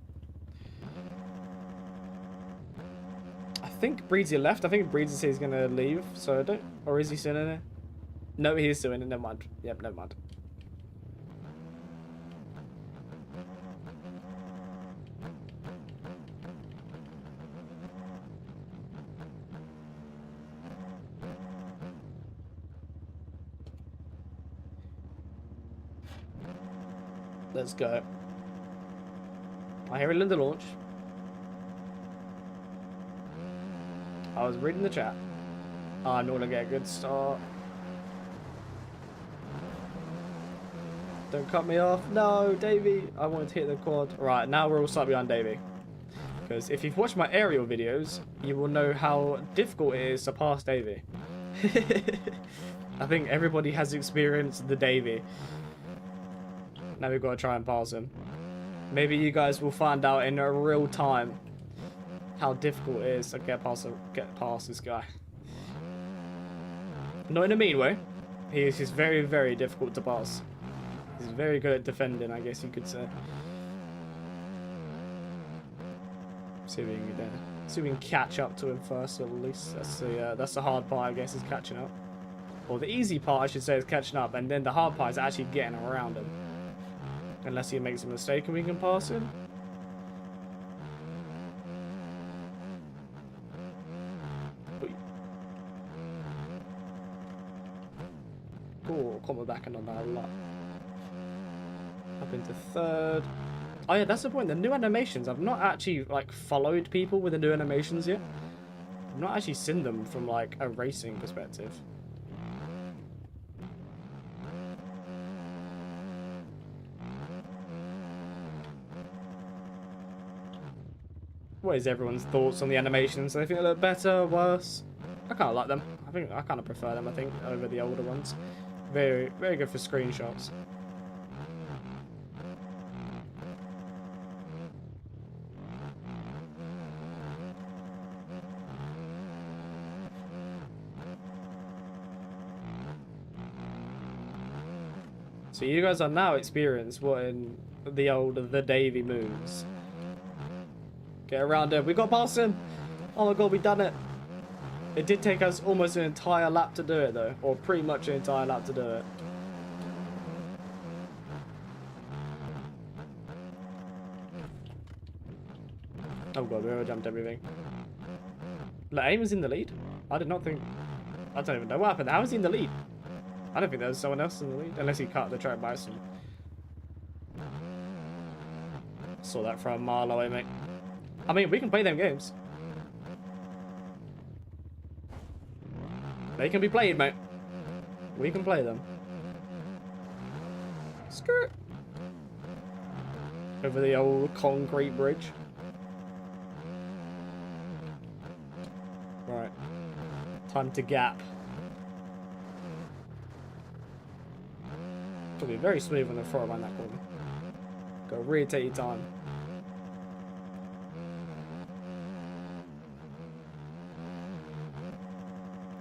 I think Breezy left. I think Breezy says he's going to leave, so I don't... Or is he still in there? No, he is still in it. Never mind. Yep, never mind. Let's go. I hear it in the launch. I was reading the chat. I'm not gonna get a good start. Don't cut me off. No, Davey. I wanted to hit the quad. Right, now we're all slightly behind Davey. Because if you've watched my aerial videos, you will know how difficult it is to pass Davey. I think everybody has experienced the Davey. Now we've got to try and pass him. Maybe you guys will find out in a real time how difficult it is to get past this guy. Not in a mean way. He is just very, very difficult to pass. He's very good at defending, I guess you could say. See if we can catch up to him first, at least. That's the hard part, I guess, is catching up. Or the easy part, I should say, is catching up, and then the hard part is actually getting around him. Unless he makes a mistake and we can pass him. Oh, coming back on that a lot. Up into 3rd. Oh yeah, that's the point. The new animations. I've not actually like followed people with the new animations yet. I've not actually seen them from like a racing perspective. what is everyone's thoughts on the animations? Do they think they look better, worse? I kind of like them. I kind of prefer them, I think, over the older ones. Very, very good for screenshots. So you guys are now experienced what in the Davy moves. Get around him. We got past him. Oh my god, we done it. It did take us almost an entire lap to do it though, or pretty much an entire lap to do it. Oh god, we overjumped everything. Look, Aim was in the lead. I did not think. I don't even know what happened. How was he in the lead? I don't think there was someone else in the lead, unless he cut the track by some. Saw that from a mile away, mate. I mean, we can play them games. They can be played, mate. We can play them. Skirt. Over the old concrete bridge. Right. Time to gap. It'll be very smooth when they throw around that corner. Go really take your time.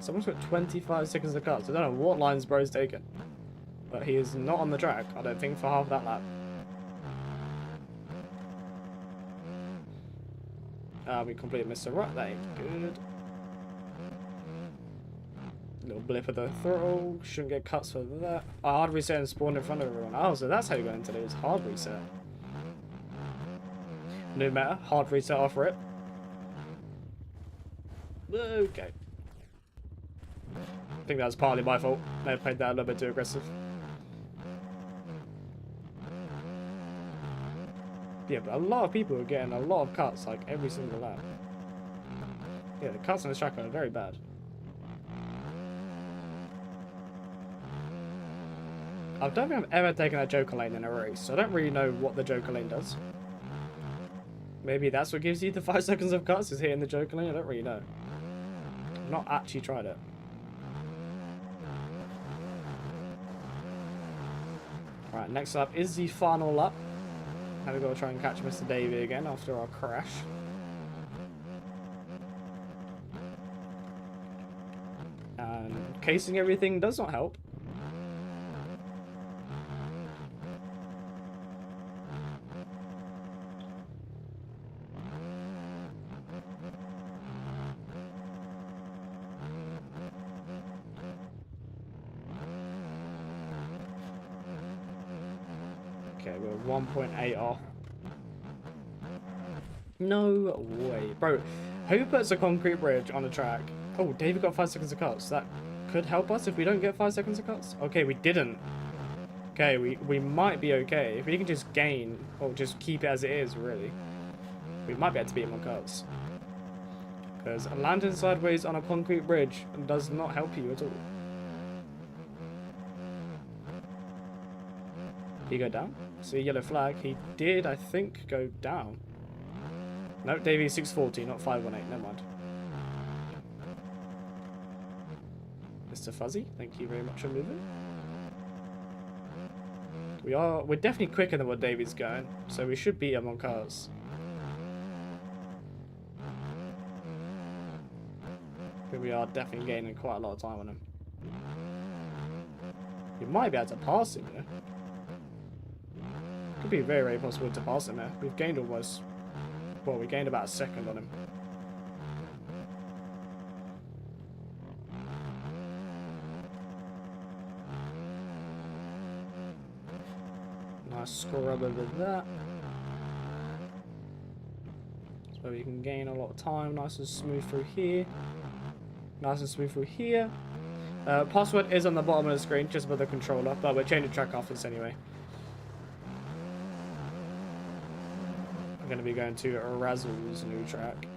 Someone's got 25 seconds to cut, so I don't know what lines bro's taken. But he is not on the track, I don't think, for half that lap. We completely missed a rut, that ain't good. Little blip of the throttle, shouldn't get cuts for that. Oh, hard reset and spawn in front of everyone. Oh, so that's how you go into this, hard reset. New meta, hard reset off rip. Okay. I think that was partly my fault. May have played that a little bit too aggressive. Yeah, but a lot of people are getting a lot of cuts, like every single lap. Yeah, the cuts on this track are very bad. I don't think I've ever taken a Joker lane in a race, so I don't really know what the Joker lane does. Maybe that's what gives you the 5 seconds of cuts, is hitting the Joker lane? I don't really know. I've not actually tried it. Right, next up is the final lap. Now we've got to try and catch Mr. Davey again after our crash. And casing everything does not help. Okay, we're 1.8 off. No way. Bro, who puts a concrete bridge on a track? Oh, David got 5 seconds of cuts. That could help us if we don't get 5 seconds of cuts. Okay, we didn't. Okay, we might be okay. If we can just gain, or just keep it as it is, really. We might be able to beat him on cuts. Because landing sideways on a concrete bridge does not help you at all. Did he go down? See, yellow flag. He did, I think, go down. No, Davey 640, not 518. Never mind. Mr. Fuzzy, thank you very much for moving. We're definitely quicker than what Davey's going, so we should beat him on cars. But we are definitely gaining quite a lot of time on him. We might be able to pass him, you know. Could be very, very possible to pass him there. We've gained almost... Well, we gained about a second on him. Nice scrub over that. So we can gain a lot of time. Nice and smooth through here. Nice and smooth through here. Password is on the bottom of the screen, just above the controller, but we're changing track after this anyway. I'm going to be going to Razzle's new track.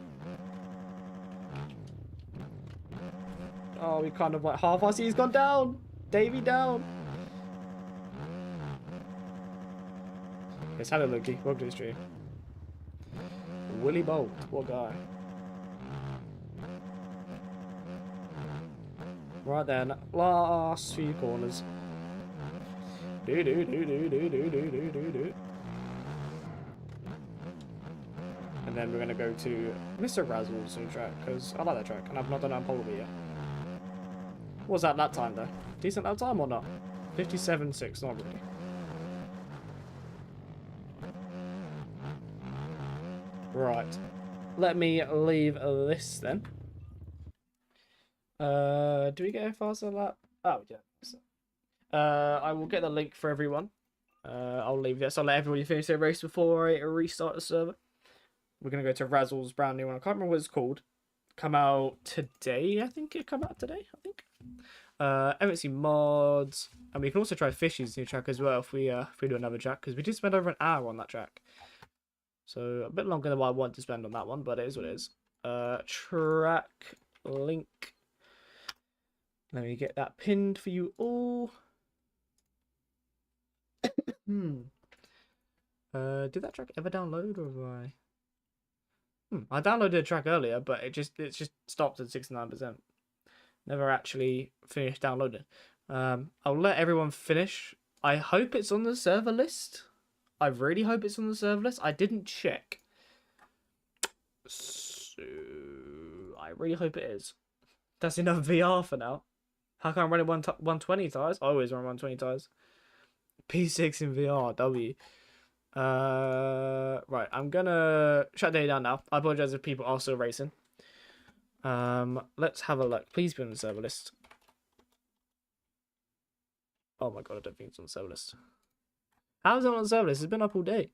Oh, we kind of like half. I see he's gone down. Davey down. Yes, hello Loki. Welcome to the stream. Willie Bolt, what guy? Right then, last few corners. Do do do do do do do do do do. And then we're gonna go to Mr. Razzle's new track because I like that track and I've not done it on Polar yet. What was that time though? Decent that time or not? 57.6, not really. Right. Let me leave this then. Do we get a faster lap? Oh, yeah. I will get the link for everyone. I'll leave this. I'll let everybody finish their race before I restart the server. We're going to go to Razzle's brand new one. I can't remember what it's called. Come out today, I think. It come out today, I think. Emerson mods. And we can also try Fishy's new track as well if we do another track. Because we did spend over an hour on that track. So a bit longer than what I want to spend on that one. But it is what it is. Track link. Let me get that pinned for you all. Did that track ever download or have I? I downloaded a track earlier, but it just stopped at 69%. Never actually finished downloading. I'll let everyone finish. I hope it's on the server list. I really hope it's on the server list. I didn't check. So I really hope it is. That's enough VR for now. How can I run it 120 tires? I always run 120 tires. P6 in VR, W. Right, I'm gonna shut the day down now. I apologize if people are still racing. Let's have a look. Please be on the server list. Oh my god, I don't think it's on the server list. How is it on the server list? It's been up all day.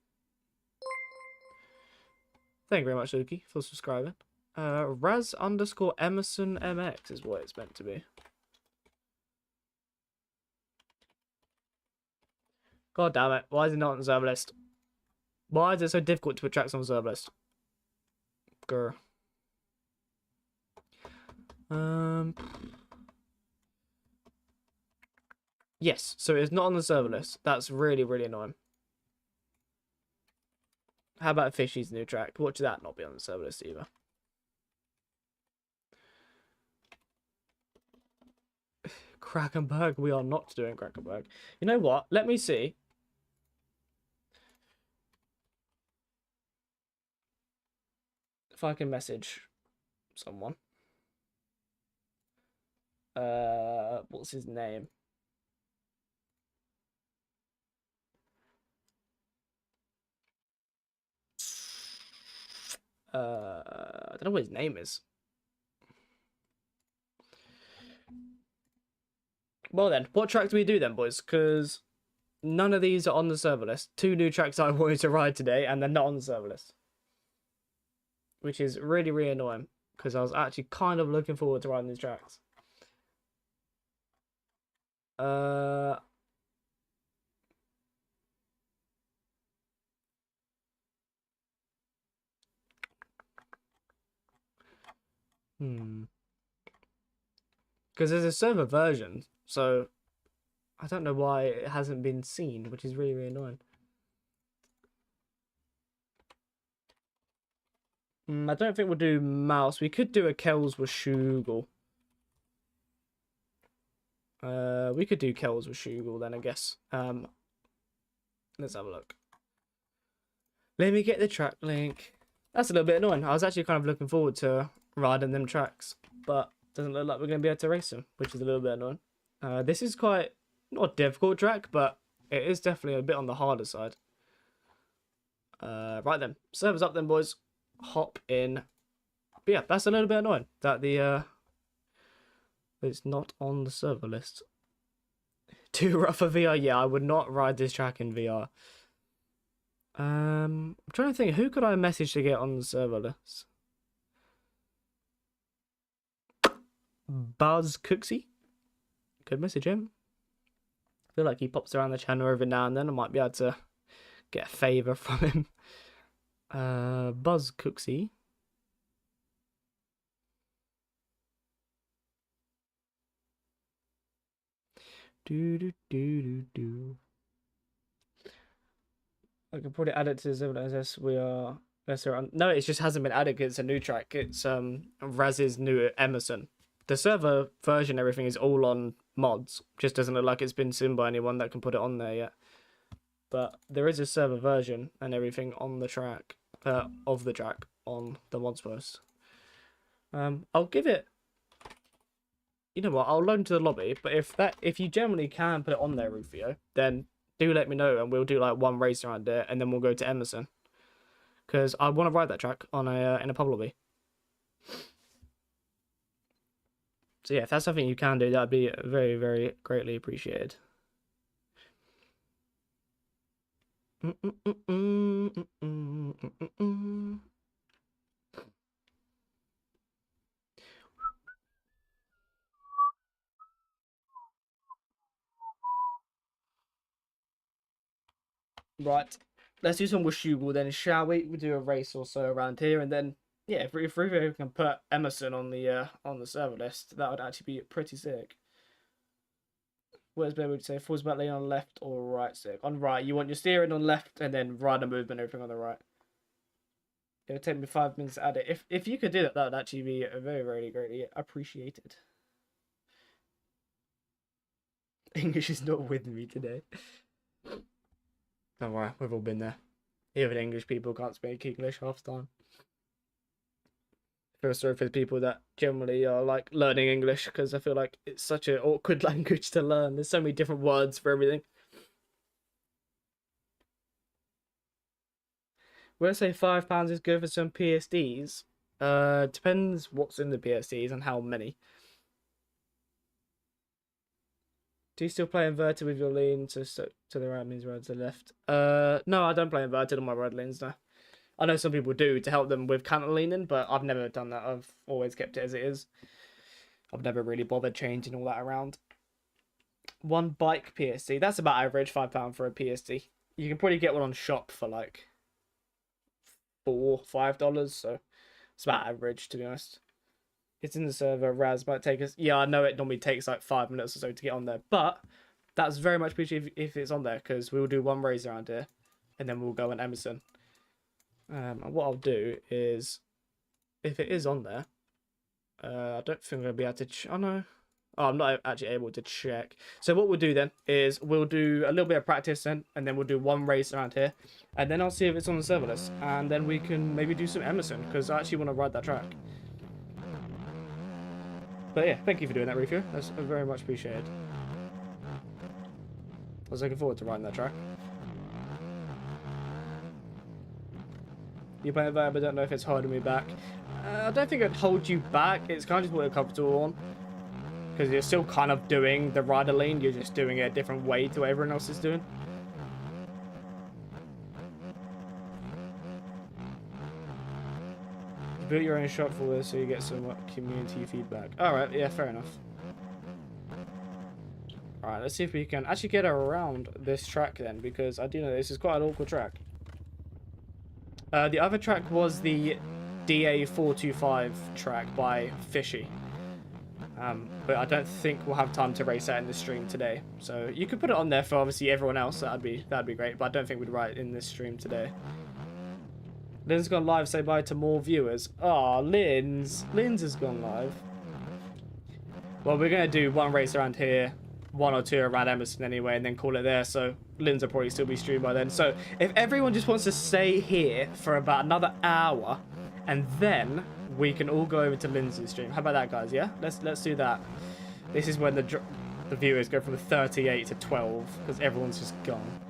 Thank you very much, Luki, for subscribing. Raz_Emerson MX is what it's meant to be. God damn it. Why is it not on the server list? Why is it so difficult to put tracks on the server list? Grr. Yes, so it's not on the server list. That's really, really annoying. How about Fishy's new track? Watch that not be on the server list either. Krakenberg, we are not doing Krakenberg. You know what? Let me see. If I can message someone. What's his name? I don't know what his name is. Well then, what track do we do then, boys? Because none of these are on the server list. 2 new tracks I wanted to ride today, and they're not on the server list. Which is really, really annoying. Because I was actually kind of looking forward to riding these tracks. Because there's a server version, so I don't know why it hasn't been seen, which is really, really annoying. I don't think we'll do Mouse. We could do a Kells with Shugle. We could do Kells with Shugle then, I guess. Let's have a look. Let me get the track link. That's a little bit annoying. I was actually kind of looking forward to riding them tracks, but doesn't look like we're going to be able to race them, which is a little bit annoying. This is quite, not a difficult track, but it is definitely a bit on the harder side. Right then, server's up then, boys. Hop in. But yeah, that's a little bit annoying that it's not on the server list. Too rough for VR? Yeah, I would not ride this track in VR. I'm trying to think, who could I message to get on the server list? Buzz Cooksey? Could message him. I feel like he pops around the channel every now and then. I might be able to get a favour from him. Buzz Cooksey. I can probably add it to the server as we are That's right. No, it just hasn't been added 'cause it's a new track. It's Raz's new Emerson. The server version, everything is all on mods. Just doesn't look like it's been seen by anyone that can put it on there yet. But there is a server version and everything on the track, of the track on the mods post. I'll give it. You know what? I'll load into the lobby. But if you generally can put it on there, Rufio, then do let me know and we'll do like one race around it and then we'll go to Emerson. Because I want to ride that track on in a pub lobby. So yeah, if that's something you can do, that'd be very, very greatly appreciated. Right, let's do some Washougal then, shall we? We'll do a race or so around here, and then yeah, if Rufio can put Emerson on the server list, that would actually be pretty sick. Where's better would say forwards back lane on left or right stick? On right, you want your steering on left and then rider movement everything on the right. It would take me 5 minutes to add it. If you could do that, that would actually be very, very greatly appreciated. English is not with me today. Don't worry, we've all been there. Even English people can't speak English half the time. I feel sorry for the people that generally are like learning English because I feel like it's such an awkward language to learn. There's so many different words for everything. Would I say £5 is good for some PSDs? Depends what's in the PSDs and how many. Do you still play inverted with your lean to the right means right to the left? No, I don't play inverted on my right lanes, no. I know some people do to help them with counter leaning, but I've never done that. I've always kept it as it is. I've never really bothered changing all that around. One bike PSD. That's about average, £5 for a PSD. You can probably get one on shop for like $4, $5, so it's about average to be honest. It's in the server. Raz might take us. Yeah, I know it normally takes like 5 minutes or so to get on there, but that's very much appreciated if it's on there because we'll do one race around here, and then we'll go on Emerson. And what I'll do is, if it is on there, I don't think I'm gonna be able to. Oh no, oh, I'm not actually able to check. So what we'll do then is we'll do a little bit of practice then, and then we'll do one race around here, and then I'll see if it's on the server list, and then we can maybe do some Emerson because I actually want to ride that track. But yeah, thank you for doing that, Rufio. That's very much appreciated. I was looking forward to riding that track. You play it there, but I don't know if it's holding me back. I don't think it'd hold you back. It's kind of just what you're comfortable on. Because you're still kind of doing the rider lean. You're just doing it a different way to what everyone else is doing. You built your own shop for this so you get some community feedback. Alright, yeah, fair enough. Alright, let's see if we can actually get around this track then. Because I do know this is quite an awkward track. The other track was the DA425 track by Fishy. But I don't think we'll have time to race that in the stream today. So you could put it on there for obviously everyone else. That'd be great. But I don't think we'd ride it in this stream today. Lynn's gone live. Say bye to more viewers. Oh, Lynn's has gone live. Well, we're gonna do one race around here, one or two around Emerson anyway, and then call it there. So Lynn's will probably still be streamed by then. So if everyone just wants to stay here for about another hour, and then we can all go over to Lynn's stream. How about that, guys? Yeah, let's do that. This is when the viewers go from 38 to 12 because everyone's just gone.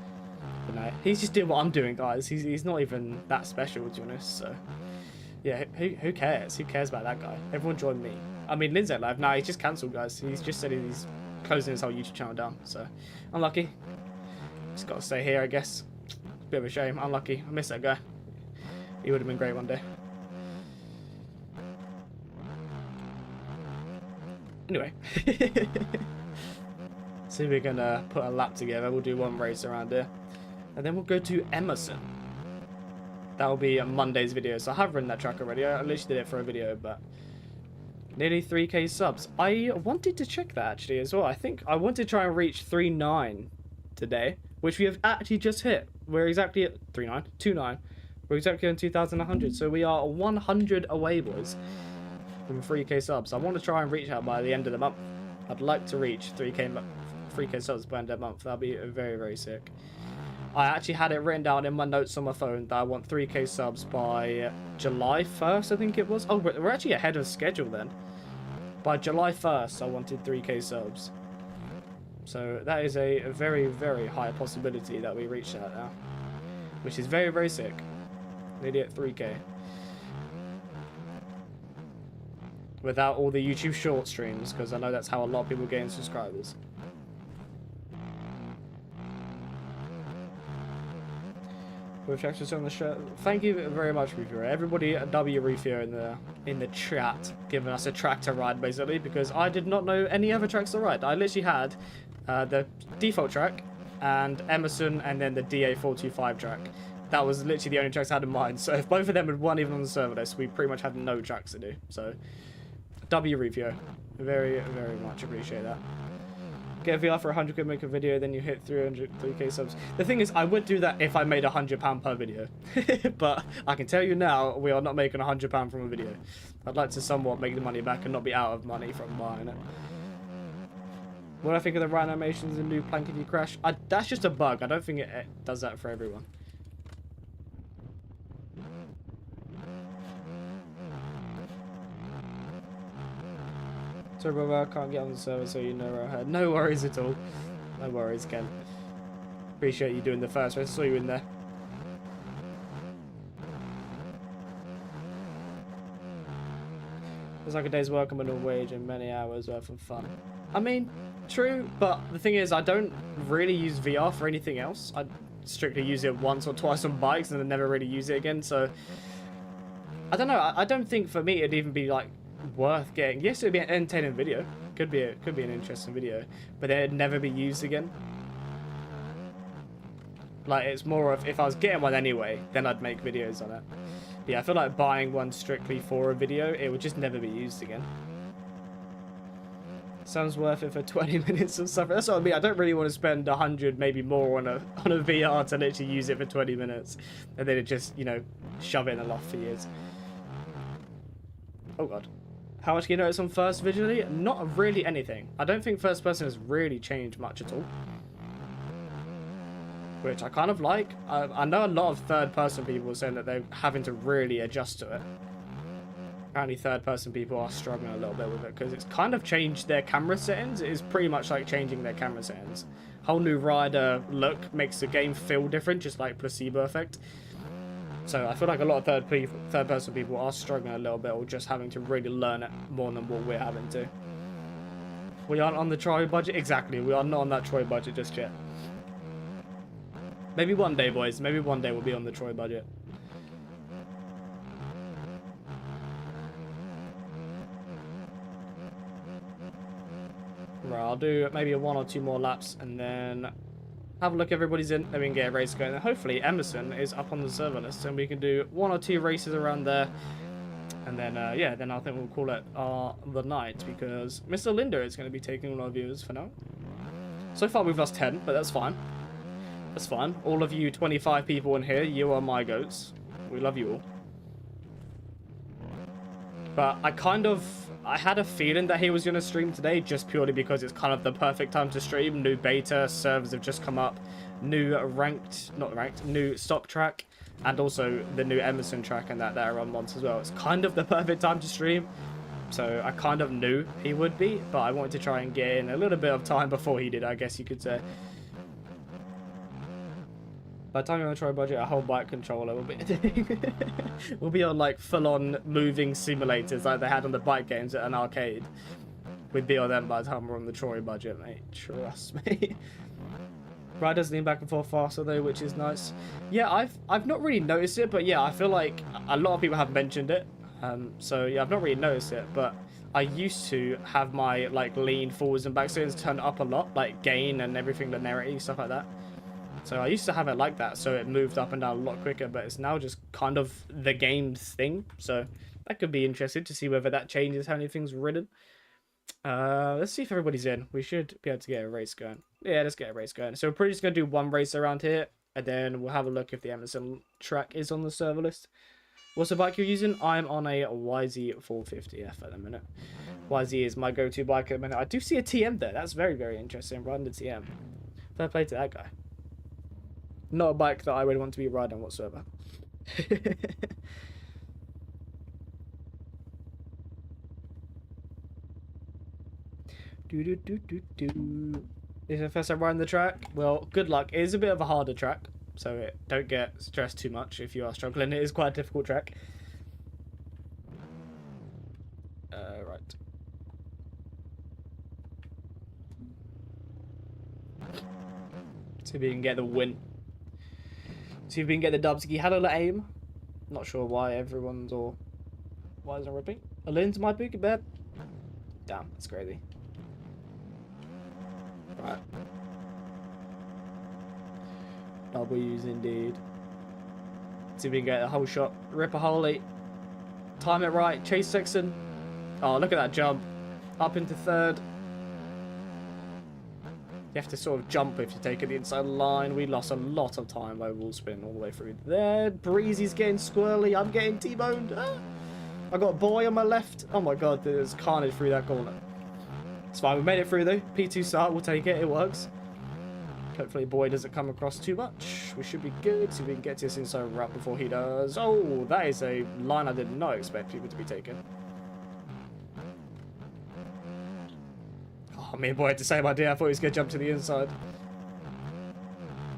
But no, he's just doing what I'm doing, guys. He's not even that special, to be honest. So yeah, who cares? Who cares about that guy? Everyone join me. I mean, Lynn's at live. Nah, he's just cancelled, guys. He's just said he's closing his whole YouTube channel down. So unlucky. Just got to stay here, I guess. Bit of a shame. Unlucky. I miss that guy. He would have been great one day. Anyway. See if we can put a lap together. We'll do one race around here. And then we'll go to Emerson. That will be Monday's video. So I have ridden that track already. I literally did it for a video, but nearly 3k subs. I wanted to check that actually as well. I think I want to try and reach 3.9 today, which we have actually just hit. We're exactly at 3.9, 2.9. We're exactly on 2,100, so we are 100 away, boys, from 3k subs. I want to try and reach out by the end of the month. I'd like to reach 3k subs by the end of the month. That'd be very, very sick. I actually had it written down in my notes on my phone that I want 3k subs by July 1st, I think it was. Oh, we're actually ahead of schedule then. By July 1st, I wanted 3k subs. So that is a very, very high possibility that we reach that now. Which is very, very sick. Nearly at 3k. Without all the YouTube short streams, because I know that's how a lot of people gain subscribers. With Jackson on the show. Thank you very much, Rufio. Everybody at W Rufio in the chat giving us a track to ride, basically, because I did not know any other tracks to ride. I literally had the default track and Emerson and then the DA425 track. That was literally the only tracks I had in mind. So if both of them had won even on the server list, we pretty much had no tracks to do. So W Review, very, very much appreciate that. Get a VR for 100 quid, make a video, then you hit 3k subs. The thing is, I would do that if I made £100 per video. But I can tell you now, we are not making £100 from a video. I'd like to somewhat make the money back and not be out of money from buying it. What do I think of the right animations and new Plankety Crash? That's just a bug. I don't think it does that for everyone. Sorry, brother, I can't get on the server, so you know where I heard. No worries at all. No worries, Ken. Appreciate you doing the first race. I saw you in there. It's like a day's work, a minimum wage, and many hours worth of fun. I mean, true, but the thing is, I don't really use VR for anything else. I strictly use it once or twice on bikes, and then never really use it again, so... I don't know, I don't think for me it'd even be, like, worth getting. Yes, it'd be an entertaining video. Could be an interesting video, but then it'd never be used again. Like, it's more of if I was getting one anyway, then I'd make videos on it. But yeah, I feel like buying one strictly for a video, it would just never be used again. Sounds worth it for 20 minutes of stuff. That's what I mean. I don't really want to spend 100, maybe more on a VR to literally use it for 20 minutes, and then it just, you know, shove it in the loft for years. Oh god. How much can you notice on first visually? Not really anything. I don't think first person has really changed much at all. Which I kind of like. I know a lot of third person people are saying that they're having to really adjust to it. Apparently third person people are struggling a little bit with it because it's kind of changed their camera settings. It is pretty much like changing their camera settings. Whole new rider look makes the game feel different, just like placebo effect. So I feel like a lot of third person people are struggling a little bit or just having to really learn it more than what we're having to. We aren't on the Troy budget? Exactly, we are not on that Troy budget just yet. Maybe one day, boys. Maybe one day we'll be on the Troy budget. Right, I'll do maybe one or two more laps and then have a look, everybody's in, then we can get a race going. And hopefully Emerson is up on the server list and we can do one or two races around there. And then, yeah, then I think we'll call it the night because Mr. Linder is going to be taking all our viewers for now. So far we've lost 10, but that's fine. That's fine. All of you 25 people in here, you are my goats. We love you all. But I had a feeling that he was going to stream today just purely because it's kind of the perfect time to stream. New beta servers have just come up. New new stock track. And also the new Emerson track and that are on mods as well. It's kind of the perfect time to stream. So I kind of knew he would be. But I wanted to try and get in a little bit of time before he did, I guess you could say. By the time you're on a Troy budget, a whole bike controller will be a thing. We'll be on like full-on moving simulators like they had on the bike games at an arcade. We'd be on them by the time we're on the Troy budget, mate. Trust me. Riders lean back and forth faster though, which is nice. Yeah, I've not really noticed it, but yeah, I feel like a lot of people have mentioned it. So yeah, I've not really noticed it, but I used to have my like lean forwards and back settings turned up a lot, like gain and everything, linearity, stuff like that. So I used to have it like that, so it moved up and down a lot quicker, but it's now just kind of the game's thing. So that could be interesting to see whether that changes how anything's ridden. Let's see if everybody's in. We should be able to get a race going. Yeah, let's get a race going. So we're probably just going to do one race around here. And then we'll have a look if the Emerson track is on the server list. What's the bike you're using? I'm on a YZ450F at the minute. YZ is my go-to bike at the minute. I do see a TM there. That's very, very interesting. Riding the TM. Fair play to that guy. Not a bike that I would want to be riding whatsoever. Is it first time riding the track? Well, good luck. It is a bit of a harder track, so don't get stressed too much if you are struggling. It is quite a difficult track. Right. See if we can get the win. See if we can get the dubs. He had a little aim. Not sure why everyone's all... Why isn't it ripping? A lens might be bad. Damn, that's crazy. Right. W's indeed. See if we can get a whole shot. Rip a holy. Time it right. Chase Sexton. Oh, look at that jump. Up into third. You have to sort of jump if you take it the inside line. We lost a lot of time by wall spin all the way through there. Breezy's getting squirrely. I'm getting T-boned. Ah. I got a boy on my left. Oh my god, there's carnage through that corner. It's fine. We made it through though. P2 start. We'll take it. It works. Hopefully boy doesn't come across too much. We should be good. So we can get to this inside wrap before he does. Oh, that is a line I did not expect people to be taking. Oh, me and boy had the same idea. I thought he was going to jump to the inside.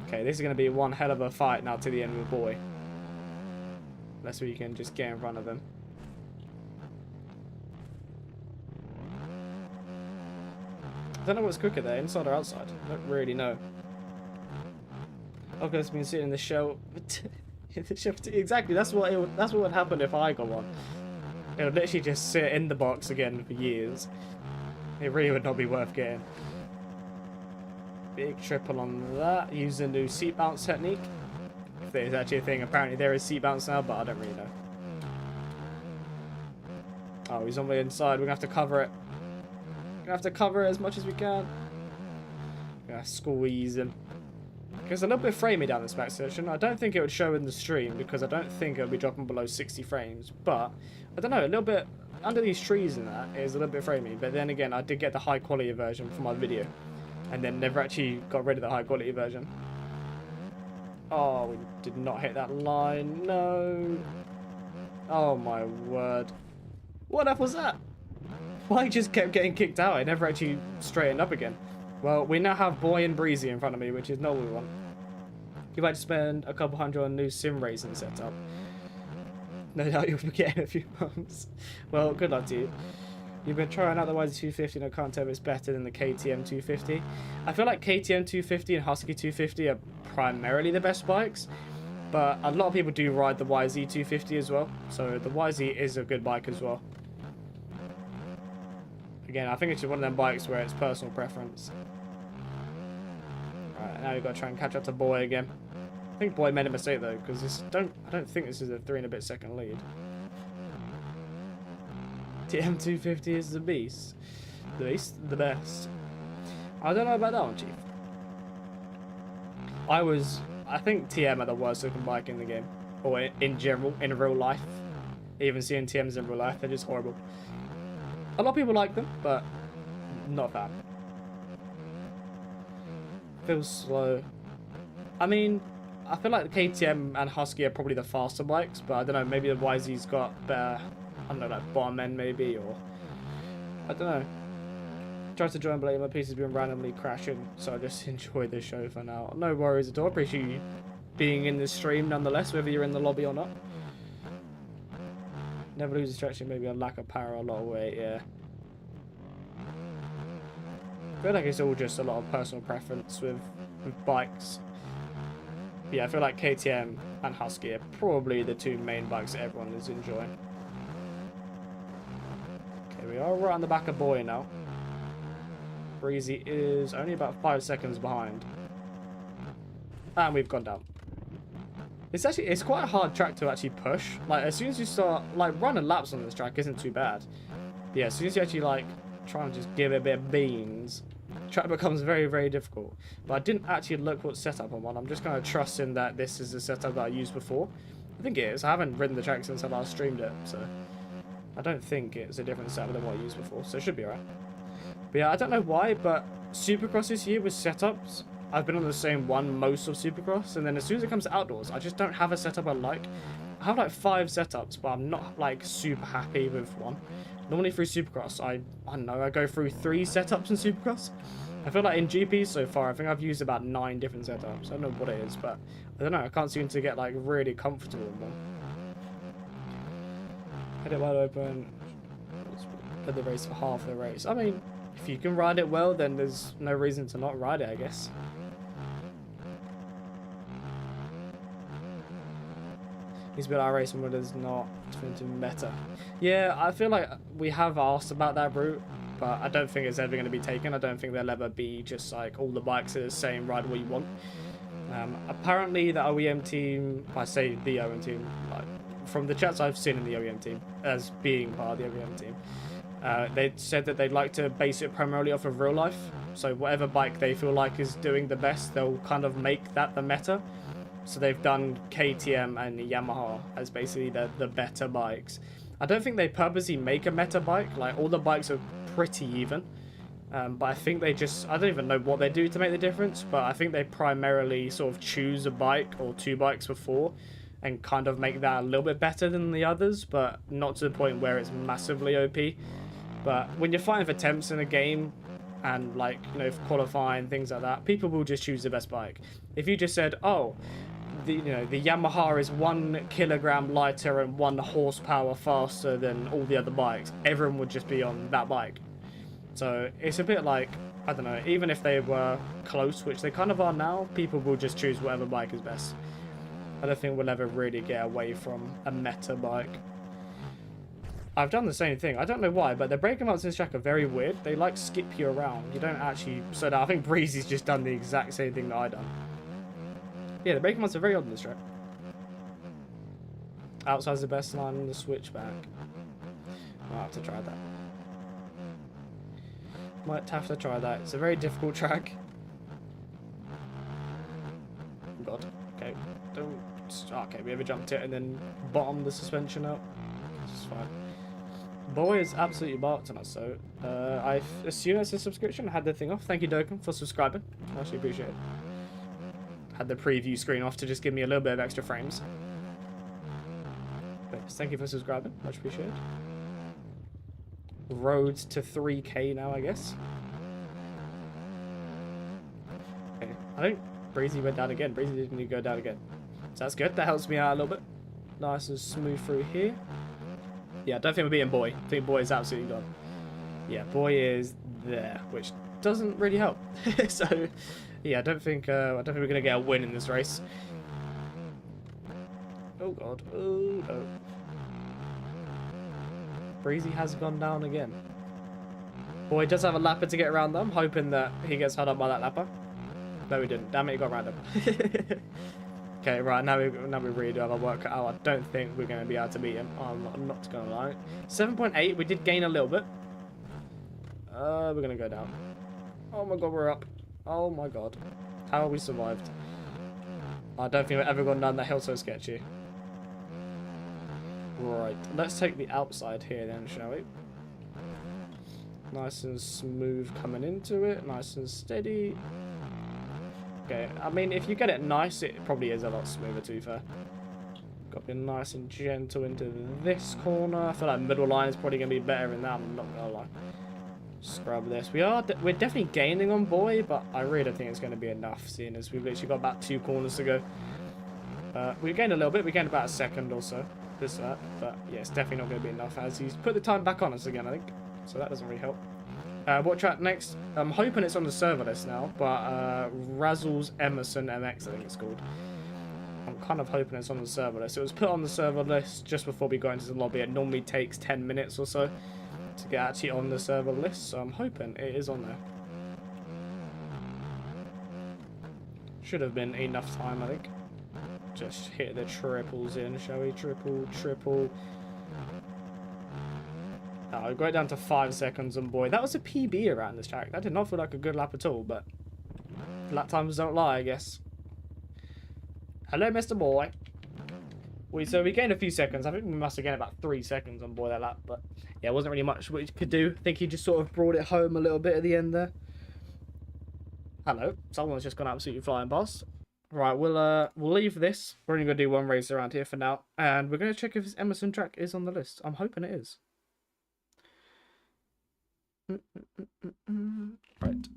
Okay, this is going to be one hell of a fight now to the end with boy. Unless we can just get in front of him. I don't know what's quicker there, inside or outside. I don't really know. I've just been sitting in the show. Exactly, that's what would happen if I got one. It would literally just sit in the box again for years. It really would not be worth getting. Big triple on that. Use the new seat bounce technique. If there's actually a thing, apparently there is seat bounce now, but I don't really know. Oh, he's on the inside. We're gonna have to cover it. Gonna have to cover it as much as we can. Gonna squeeze him. Because a little bit framey down this back section. I don't think it would show in the stream because I don't think it'll be dropping below 60 frames. But I don't know, a little bit under these trees and that is a little bit framey. But then again, I did get the high quality version for my video, and then never actually got rid of the high quality version. Oh, we did not hit that line. No. Oh my word. What the F was that? Why just kept getting kicked out? It never actually straightened up again. Well, we now have Boy and Breezy in front of me, which is not what we want. You might spend a couple hundred on a new sim racing setup. No doubt you'll be getting a few months. Well, good luck to you. You've been trying out the YZ250 and I can't tell if it's better than the KTM 250. I feel like KTM 250 and Husky 250 are primarily the best bikes, but a lot of people do ride the YZ 250 as well, so the YZ is a good bike as well. Again, I think it's just one of them bikes where it's personal preference. Right, now we've got to try and catch up to Boy again. I think Boy made a mistake though, because I don't think this is a 3 and a bit second lead. TM250 is the beast. The beast? The best. I don't know about that one, Chief. I think TM are the worst looking bike in the game. Or in general, in real life. Even seeing TMs in real life, they're just horrible. A lot of people like them, but not a fan. Feels slow. I mean, I feel like the KTM and Husky are probably the faster bikes, but I don't know, maybe the YZ's got better, I don't know, like bottom end maybe, or I don't know. Tried to join, but my piece has been randomly crashing, so I just enjoy the show for now. No worries at all. Appreciate you being in this stream nonetheless, whether you're in the lobby or not. Never lose distraction, maybe a lack of power, a lot of weight, yeah. I feel like it's all just a lot of personal preference with bikes. But yeah, I feel like KTM and Husky are probably the two main bikes that everyone is enjoying. Okay, we are right on the back of Boy now. Breezy is only about 5 seconds behind. And we've gone down. It's quite a hard track to actually push. Like, as soon as you start, like, running laps on this track isn't too bad. But yeah, as soon as you actually, like, try and just give it a bit of beans, track becomes very, very difficult. But I didn't actually look what setup I'm on. I'm just kind of trusting that this is the setup that I used before. I think it is. I haven't ridden the track since I last streamed it, so I don't think it's a different setup than what I used before, so it should be alright. But yeah, I don't know why, but Supercross this year with setups, I've been on the same one most of Supercross, and then as soon as it comes to outdoors, I just don't have a setup I like. I have like 5 setups, but I'm not like super happy with one. Normally through Supercross, I don't know, I go through 3 setups in Supercross. I feel like in GP so far, I think I've used about 9 different setups. I don't know what it is, but I don't know, I can't seem to get like really comfortable with one. Head it wide open, put the race for half the race. I mean, if you can ride it well, then there's no reason to not ride it, I guess. He's been our racing mode is not definitive meta. Yeah, I feel like we have asked about that route, but I don't think it's ever going to be taken. I don't think there'll ever be just like all the bikes are the same, ride what you want. Apparently the OEM team, I say the OEM team, like from the chats I've seen in the OEM team, as being part of the OEM team, they said that they'd like to base it primarily off of real life. So whatever bike they feel like is doing the best, they'll kind of make that the meta. So they've done KTM and Yamaha as basically the better bikes. I don't think they purposely make a meta bike. Like, all the bikes are pretty even. But I think they just... I don't even know what they do to make the difference. But I think they primarily sort of choose a bike or 2 bikes before and kind of make that a little bit better than the others. But not to the point where it's massively OP. But when you're fighting for temps in a game... and like, you know, qualifying, things like that, people will just choose the best bike. If you just said, oh, the Yamaha is 1 kilogram lighter and 1 horsepower faster than all the other bikes, everyone would just be on that bike. So it's a bit like, I don't know, even if they were close, which they kind of are now, people will just choose whatever bike is best. I don't think we'll ever really get away from a meta bike. I've done the same thing. I don't know why, but the breaking mounts in this track are very weird. They like skip you around. You don't actually... So I think Breezy's just done the exact same thing that I done. Yeah, the breaking mounts are very odd in this track. Outside's the best line on the switchback. I'll have to try that. Might have to try that. It's a very difficult track. Oh God. Okay. Don't... Okay, we ever jumped it and then bottomed the suspension out. This is fine. Boy is absolutely barked on us, so I assume it's a subscription. I had the thing off. Thank you, Dokkan, for subscribing. I actually appreciate it. Had the preview screen off to just give me a little bit of extra frames. But thank you for subscribing. Much appreciated. Roads to 3K now, I guess. Okay. I think Breezy went down again. Breezy didn't need to go down again. So that's good. That helps me out a little bit. Nice and smooth through here. Yeah, I don't think we're beating Boy. I think Boy is absolutely gone. Yeah, Boy is there, which doesn't really help. So, yeah, I don't think we're gonna get a win in this race. Oh God! Oh no! Breezy has gone down again. Boy does have a lapper to get around though. I'm hoping that he gets held up by that lapper. No, he didn't. Damn it, he got random. Okay, right, now we really do have a work cut out. I don't think we're going to be able to beat him. I'm not going to lie. 7.8, we did gain a little bit. We're going to go down. Oh my God, we're up. Oh my God. How have we survived? I don't think we've ever gone down that hill so sketchy. Right, let's take the outside here then, shall we? Nice and smooth coming into it. Nice and steady. Okay, I mean, if you get it nice, it probably is a lot smoother, to be fair. Got to be nice and gentle into this corner. I feel like middle line is probably going to be better in that, I'm not going to lie. Scrub this. We're definitely gaining on Boy, but I really don't think it's going to be enough, seeing as we've literally got about 2 corners to go. We gained a little bit. We gained about a second or so. But yeah, it's definitely not going to be enough, as he's put the time back on us again, I think. So that doesn't really help. What track next? I'm hoping it's on the server list now, but Razzle's Emerson MX, I think it's called. I'm kind of hoping it's on the server list. It was put on the server list just before we go into the lobby. It normally takes 10 minutes or so to get actually on the server list, so I'm hoping it is on there. Should have been enough time, I think. Just hit the triples in, shall we? Triple. Oh, we got it down to 5 seconds, and boy, that was a PB around this track. That did not feel like a good lap at all, but lap times don't lie, I guess. Hello, Mr. Boy. So we gained a few seconds. I think we must have gained about 3 seconds on board that lap, but yeah, it wasn't really much we could do. I think he just sort of brought it home a little bit at the end there. Hello, someone's just gone absolutely flying past. Right, we'll leave this. We're only gonna do one race around here for now, and we're gonna check if this Emerson track is on the list. I'm hoping it is. Right,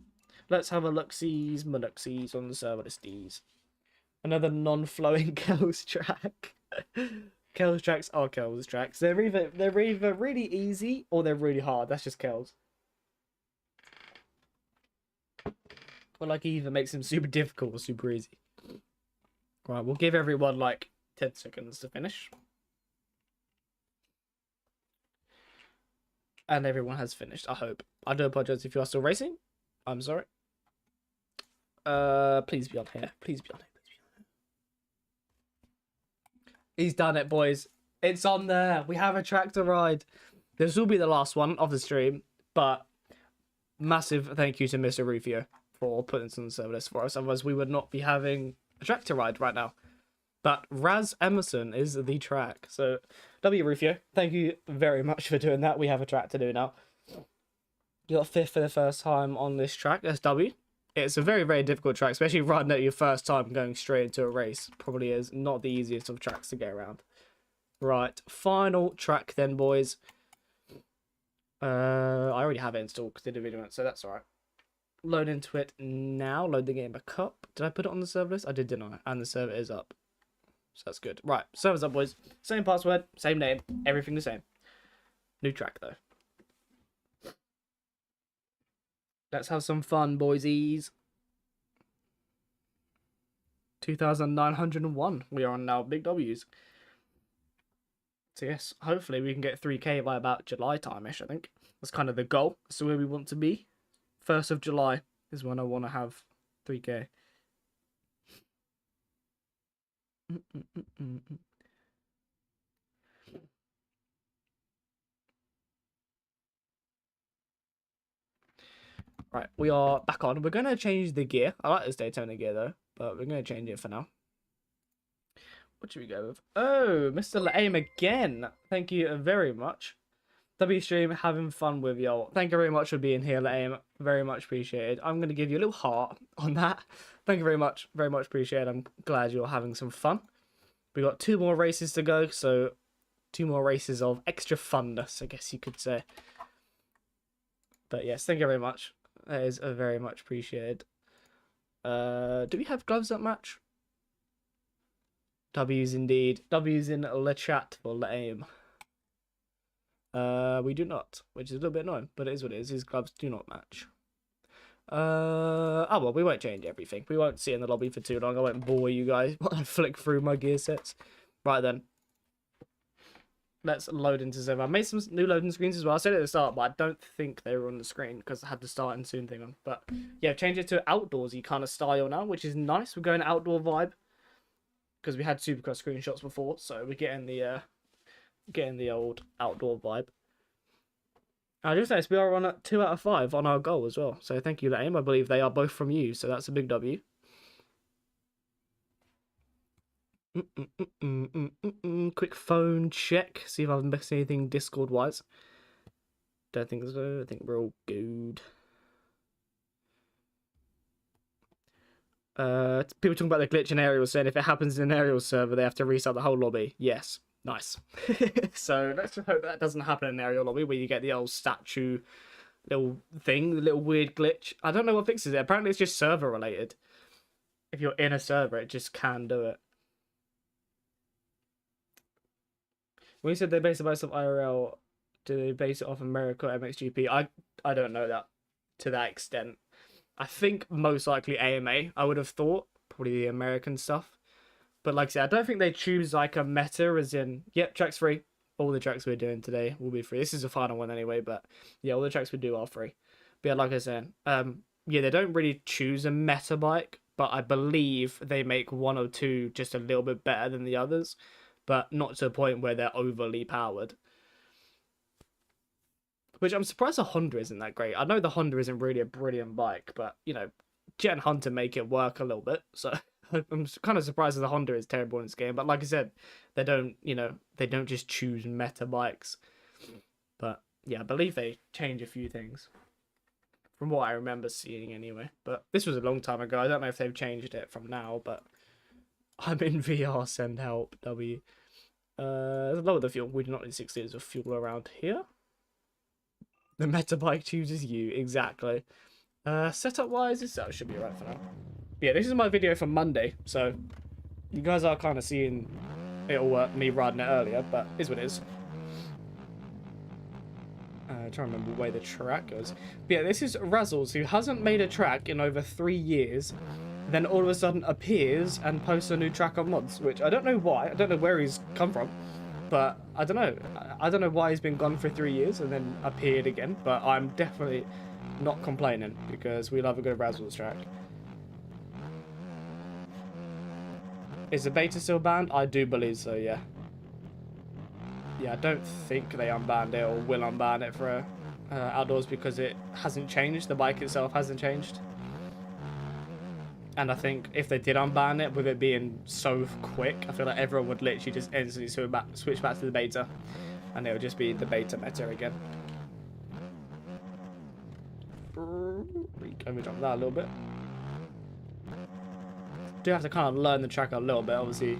let's have a look-sees, malooksies on the server listies. Another non-flowing Kells track. Kells tracks are Kells tracks. They're either really easy or they're really hard. That's just Kells. Or like he either makes them super difficult or super easy. Right, we'll give everyone like 10 seconds to finish. And everyone has finished, I hope. I do apologize if you are still racing. I'm sorry. Please be on here. Please be on here. He's done it, boys. It's on there. We have a tractor ride. This will be the last one of the stream, but massive thank you to Mr. Rufio for putting this on the server list for us. Otherwise, we would not be having a tractor ride right now. But Raz Emerson is the track. So, W. Rufio, thank you very much for doing that. We have a track to do now. You got 5th for the first time on this track. That's W. It's a very, very difficult track, especially riding at your first time going straight into a race. Probably is not the easiest of tracks to get around. Right, final track then, boys. I already have it installed because I did a video on it, so that's alright. Load into it now. Load the game back up. Did I put it on the server list? I did, didn't I? And the server is up. So that's good. Right, server's up, boys. Same password, same name, everything the same. New track, though. Let's have some fun, boysies. 2,901. We are on now. Big W's. So yes, hopefully we can get 3K by about July time-ish, I think. That's kind of the goal. That's where we want to be. 1st of July is when I want to have 3K. Right, we are back on. We're going to change the gear. I like this Daytona gear, though, but we're going to change it for now. What should we go with? Oh, Mr. Aim again. Thank you very much. W stream, having fun with y'all. Thank you very much for being here, Aim. Very much appreciated. I'm going to give you a little heart on that. Thank you very much appreciated. I'm glad you're having some fun. We got 2 more races to go, so 2 more races of extra funness, I guess you could say. But yes, thank you very much. That is very much appreciated. Do we have gloves that match? W's indeed. W's in the chat for the aim. We do not, which is a little bit annoying, but it is what it is. His gloves do not match. Oh well, we won't change everything. We won't sit in the lobby for too long. I won't bore you guys while I flick through my gear sets. Right then. Let's load into server. I made some new loading screens as well. I said it at the start, but I don't think they were on the screen because I had the start and soon thing on. But yeah, change it to outdoorsy kind of style now, which is nice. We're going outdoor vibe because we had Supercross screenshots before, so we're getting the old outdoor vibe. I just noticed we are on a 2 out of 5 on our goal as well. So thank you, Lame. I believe they are both from you, so that's a big W. Quick phone check. See if I've missed anything Discord wise. Don't think so. I think we're all good. People talking about the glitch in aerial saying if it happens in an aerial server, they have to restart the whole lobby. Yes. Nice. So let's just hope that doesn't happen in an aerial lobby where you get the old statue little thing, the little weird glitch. I don't know what fixes it. Apparently it's just server related. If you're in a server, it just can do it. When you said they base it based off IRL, do they base it off America or MXGP? I don't know that to that extent. I think most likely AMA, I would have thought. Probably the American stuff. But like I said, I don't think they choose like a meta as in, yep, track's free. All the tracks we're doing today will be free. This is the final one anyway, but yeah, all the tracks we do are free. But yeah, like I said, yeah, they don't really choose a meta bike, but I believe they make 1 or 2 just a little bit better than the others. But not to a point where they're overly powered. Which I'm surprised the Honda isn't that great. I know the Honda isn't really a brilliant bike, but, you know, Jet and Hunter make it work a little bit. So I'm kind of surprised that the Honda is terrible in this game. But like I said, they don't, you know, they don't just choose meta bikes. But yeah, I believe they change a few things from what I remember seeing anyway. But this was a long time ago. I don't know if they've changed it from now, but I'm in VR, send help, W. Lower the fuel. We do not need 6 liters of fuel around here. The meta bike chooses you, exactly. Setup wise, this setup should be right for now. Yeah, this is my video from Monday, so you guys are kind of seeing it'll work, me riding it earlier, but is what it is. Trying to remember where the track goes. But yeah, this is Razzles, who hasn't made a track in over 3 years, then all of a sudden appears and posts a new track on mods, which I don't know why. I don't know where he's come from. But I don't know. I don't know why he's been gone for 3 years and then appeared again. But I'm definitely not complaining because we love a good Razzles track. Is the beta still banned? I do believe so, yeah. Yeah, I don't think they unbanned it or will unban it for outdoors because it hasn't changed. The bike itself hasn't changed. And I think if they did unban it, with it being so quick, I feel like everyone would literally just instantly switch back to the beta. And it would just be the beta meta again. Let me jump that a little bit. Do have to kind of learn the track a little bit. Obviously,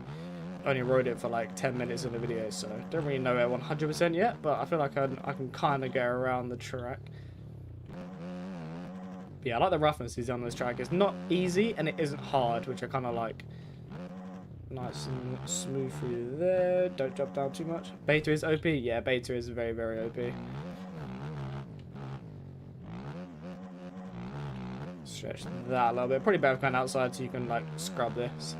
only rode it for like 10 minutes in the video, so don't really know it 100% yet. But I feel like I can kind of get around the track. Yeah, I like the roughness he's on this track. It's not easy and it isn't hard, which I kind of like. Nice and smooth through there. Don't drop down too much. Beta is OP? Yeah, beta is very, very OP. Stretch that a little bit. Probably better going outside so you can like scrub this.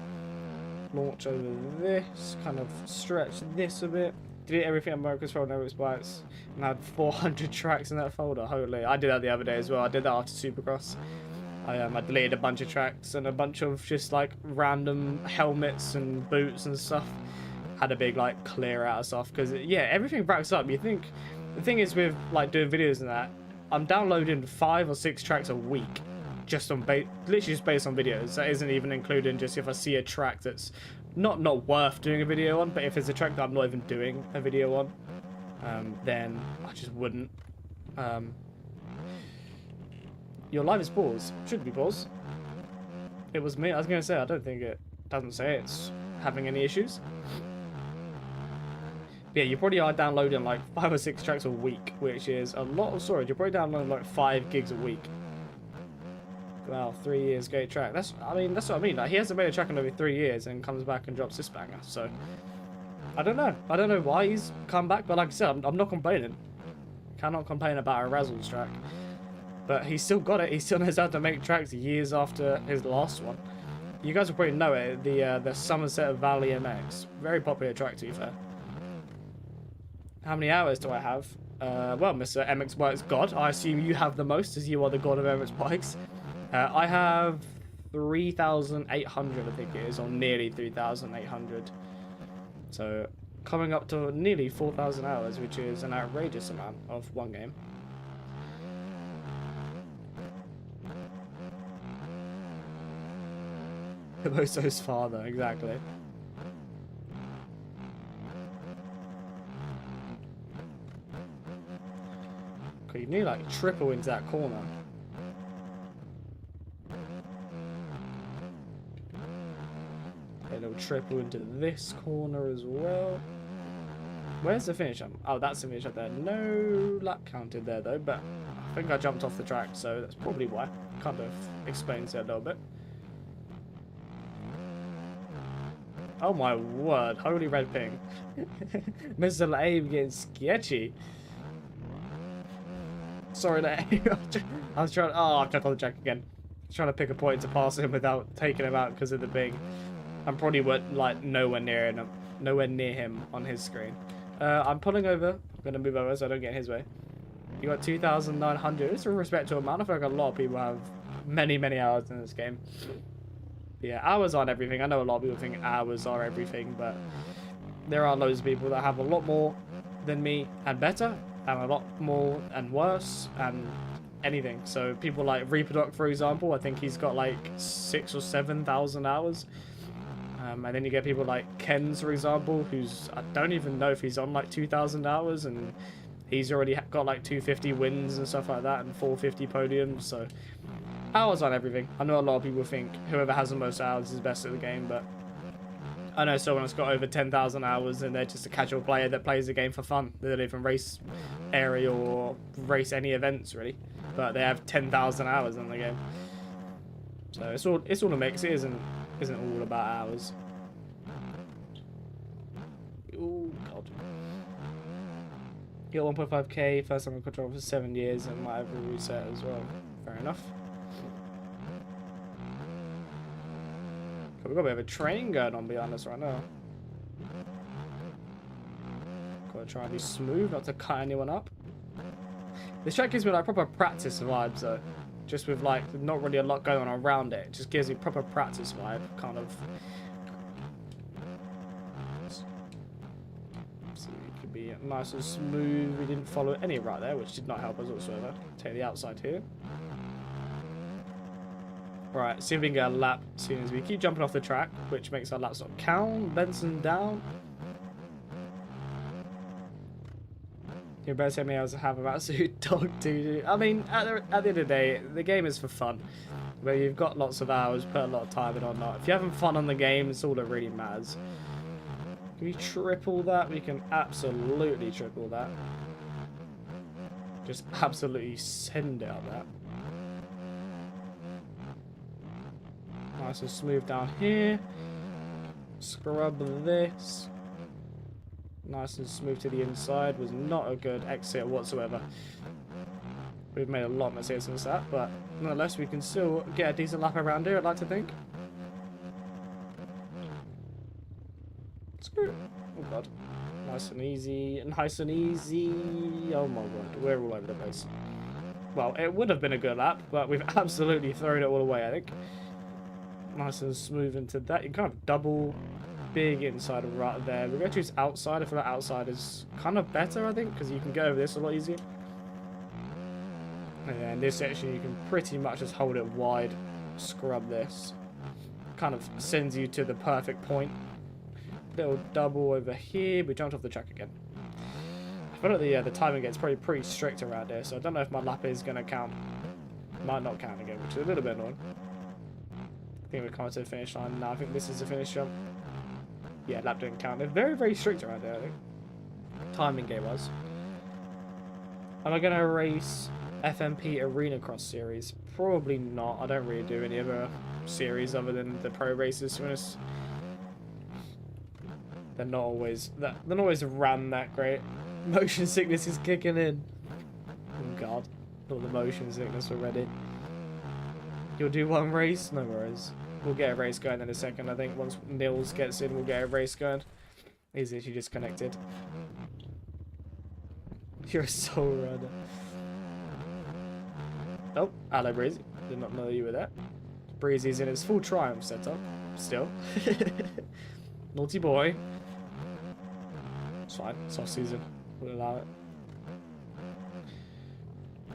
Launch over this. Kind of stretch this a bit. Delete everything on America's folder, no bikes, and I had 400 tracks in that folder. Holy, I did that the other day as well. I did that after Supercross. I deleted a bunch of tracks and a bunch of just like random helmets and boots and stuff. Had a big like clear out of stuff because yeah, everything racks up. You think the thing is with like doing videos and that, I'm downloading 5 or 6 tracks a week, just on literally just based on videos. That isn't even including just if I see a track that's not worth doing a video on, but if it's a track that I'm not even doing a video on, then I just wouldn't. Your live is paused. Should be paused. It was me. I was going to say, I don't think it doesn't say it's having any issues. But yeah, you probably are downloading like 5 or 6 tracks a week, which is a lot of storage. You're probably downloading like 5 gigs a week. Wow, 3 years, great track. That's what I mean. Like, he hasn't made a track in over 3 years and comes back and drops this banger. So, I don't know. I don't know why he's come back, but like I said, I'm not complaining. Cannot complain about a Razzles track. But he's still got it. He still knows how to make tracks years after his last one. You guys will probably know it. The Somerset Valley MX. Very popular track, to be fair. How many hours do I have? Well, Mr. MX Bikes God, I assume you have the most, as you are the god of MX Bikes. I have 3,800, I think it is, or nearly 3,800. So, coming up to nearly 4,000 hours, which is an outrageous amount of one game. Boso's father, exactly. Okay, you need like triple into that corner. It'll triple into this corner as well. Where's the finish? Oh, that's the finish up there. No lap counted there though, but I think I jumped off the track, so that's probably why. Kind of explains it a little bit. Oh my word, holy red ping. Mr. Abe getting sketchy. Sorry, Abe. I was trying. Oh, I've jumped on the track again. Trying to pick a point to pass him without taking him out because of the ping. I'm probably like nowhere near him on his screen. I'm pulling over. I'm gonna move over so I don't get in his way. You got 2,900. It's a respectable amount. I feel like a lot of people have many hours in this game. Yeah, hours aren't everything. I know a lot of people think hours are everything, but there are loads of people that have a lot more than me and better, and a lot more and worse and anything. So people like Reaperdoc, for example, I think he's got like 6,000 or 7,000 hours. And then you get people like Ken's, for example, who's, I don't even know if he's on like 2,000 hours, and he's already got like 250 wins and stuff like that and 450 podiums. So hours on everything. I know a lot of people think whoever has the most hours is best at the game, but I know someone that's got over 10,000 hours and they're just a casual player that plays the game for fun. They don't even race aerial or race any events really, but they have 10,000 hours in the game. So it's all a mix. It isn't all about hours. Oh god. You got 1.5k, first time on control for 7 years, and might have a reset as well. Fair enough. We've got a bit of a train going on behind us right now. Gotta try and be smooth, not to cut anyone up. This track gives me like proper practice vibes though. Just with like not really a lot going on around it. It just gives me proper practice vibe, kind of. So it could be nice and smooth. We didn't follow any right there, which did not help us whatsoever. Take the outside here. Right, see if we can get a lap as soon as we keep jumping off the track, which makes our laps not count. Benson down. You better tell me I have an absolute dog to. I mean, at the end of the day, the game is for fun. Where you've got lots of hours, put a lot of time in or not. If you're having fun on the game, it's all that really matters. Can we triple that? We can absolutely triple that. Just absolutely send it up that. Nice and smooth down here. Scrub this. Nice and smooth to the inside. Was not a good exit whatsoever. We've made a lot of mistakes since that, but nonetheless we can still get a decent lap around here, I'd like to think. Screw. Oh god. Nice and easy. Nice and easy. Oh my god. We're all over the place. Well, it would have been a good lap, but we've absolutely thrown it all away, I think. Nice and smooth into that. You kind of double big inside of right there. We're going to choose outside. I feel like outside is kind of better, I think, because you can go over this a lot easier. And then this section, you can pretty much just hold it wide, scrub this. Kind of sends you to the perfect point. Little double over here. We jumped off the track again. I feel like the timing gets probably pretty strict around here, so I don't know if my lap is going to count. Might not count again, which is a little bit annoying. I think we're coming to the finish line now. I think this is the finish jump. Yeah, lap didn't count. They're very, very strict around there, I think. Timing game was. Am I going to race FMP Arena Cross series? Probably not. I don't really do any other series other than the pro races, to be honest. They're not always ran that great. Motion sickness is kicking in. Oh god. All the motion sickness already. You'll do one race? No worries. We'll get a race going in a second. I think once Nils gets in, we'll get a race going. He's literally disconnected. You're a soul runner. Oh, hello Breezy. Did not know you were there. Breezy's in his full Triumph setup. Still. Naughty boy. It's fine. It's off season. We'll allow it.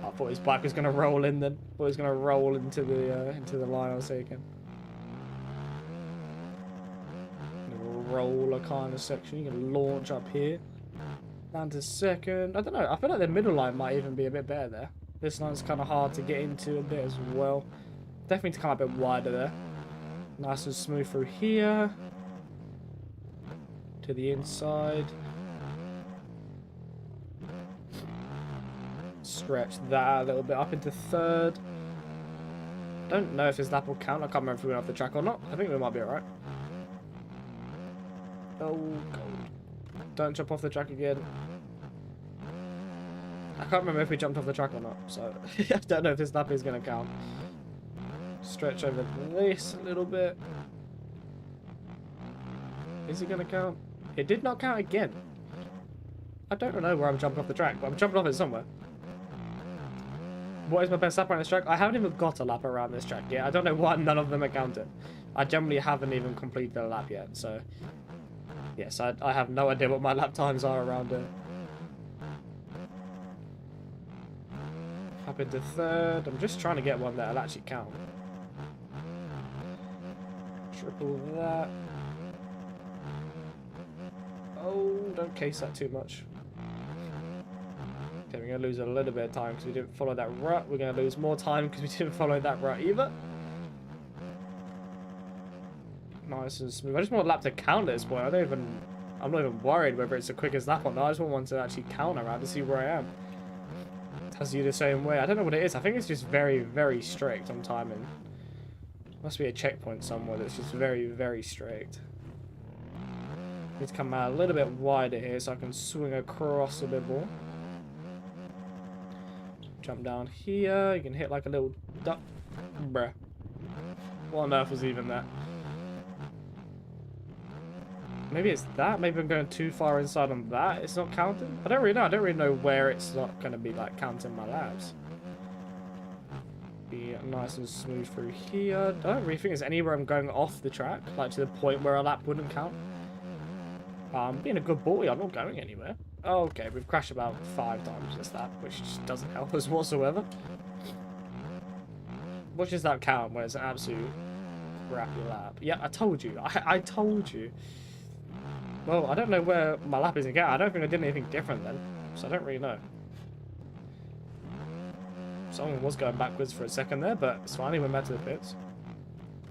I thought his bike was going to roll in then. I thought he was going to roll into the line I was taking. Roller kind of section. You can launch up here. Down to second. I don't know. I feel like the middle line might even be a bit better there. This line's kind of hard to get into a bit as well. Definitely to come a bit wider there. Nice and smooth through here. To the inside. Stretch that a little bit up into third. Don't know if this lap will count. I can't remember if we went off the track or not. I think we might be alright. Oh, God. Don't jump off the track again. I can't remember if we jumped off the track or not, so I don't know if this lap is going to count. Stretch over this a little bit. Is it going to count? It did not count again. I don't know where I'm jumping off the track, but I'm jumping off it somewhere. What is my best lap around this track? I haven't even got a lap around this track yet. I don't know why none of them are counted. I generally haven't even completed a lap yet, so... Yes, I have no idea what my lap times are around it. Up into third. I'm just trying to get one that'll actually count. Triple that. Oh, don't case that too much. Okay, we're going to lose a little bit of time because we didn't follow that rut. We're going to lose more time because we didn't follow that rut either. Nice and smooth. I just want a lap to count at this point. I'm not even worried whether it's the quickest lap or not. I just want one to actually count around to see where I am. Has you the same way. I don't know what it is. I think it's just very, very strict on timing. Must be a checkpoint somewhere that's just very, very strict. Need to come out a little bit wider here so I can swing across a bit more. Jump down here. You can hit like a little duck. Bruh. What on earth was even that? Maybe it's that. Maybe I'm going too far inside on that. It's not counting. I don't really know. I don't really know where it's not going to be like counting my laps. Be nice and smooth through here. I don't really think there's anywhere I'm going off the track, like to the point where a lap wouldn't count. I'm being a good boy. I'm not going anywhere. Oh, okay, we've crashed about 5 times this lap, which just doesn't help us whatsoever. What does that count when it's an absolute crappy lap? Yeah, I told you. I told you. Well, I don't know where my lap is again. I don't think I did anything different then, so I don't really know. Someone was going backwards for a second there, but it's fine. He went back to the pits.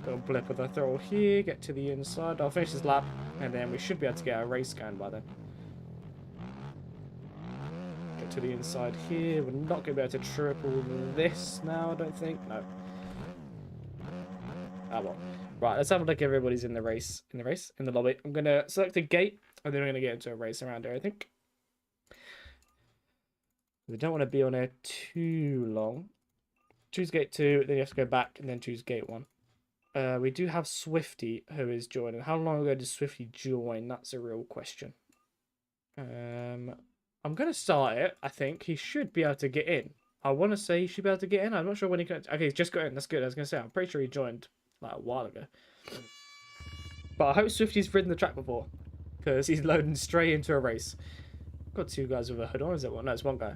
Little blip with the throttle here. Get to the inside. I'll finish this lap, and then we should be able to get a race going by then. Get to the inside here. We're not going to be able to triple this now, I don't think. No. Ah, well. Right, let's have a look if everybody's in the race. In the lobby. I'm going to select a gate, and then we're going to get into a race around here, I think. We don't want to be on here too long. Choose gate 2, then you have to go back, and then choose gate 1. We do have Swifty, who is joining. How long ago did Swifty join? That's a real question. I'm going to start it, I think. He should be able to get in. I want to say he should be able to get in. I'm not sure when he can. Okay, he's just got in. That's good. I was going to say, I'm pretty sure he joined like a while ago. But I hope Swifty's ridden the track before, because he's loading straight into a race. Got 2 guys with a hood on. Is it one? No, it's 1 guy.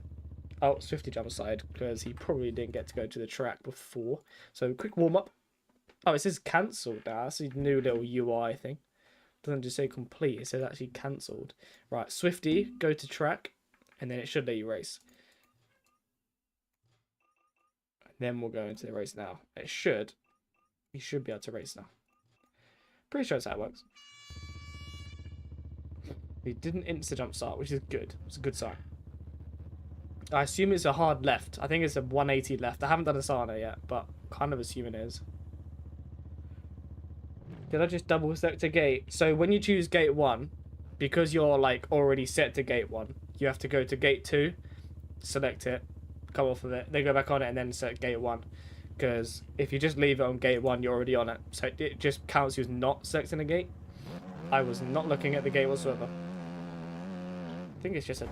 Oh, Swifty jump aside, because he probably didn't get to go to the track before. So, quick warm-up. Oh, it says cancelled now. That's a new little UI thing. Doesn't just say complete. It says actually cancelled. Right, Swifty, go to track, and then it should let you race. And then we'll go into the race now. It should. You should be able to race now. Pretty sure that's how it works. He didn't insta-jump start, which is good. It's a good sign. I assume it's a hard left. I think it's a 180 left. I haven't done a Sana yet, but kind of assuming it is. Did I just double select a gate? So when you choose gate 1, because you're like already set to gate 1, you have to go to gate 2, select it, come off of it, then go back on it, and then select gate 1. Because if you just leave it on gate 1, you're already on it. So it just counts you as not selecting a gate. I was not looking at the gate whatsoever. I think it's just a...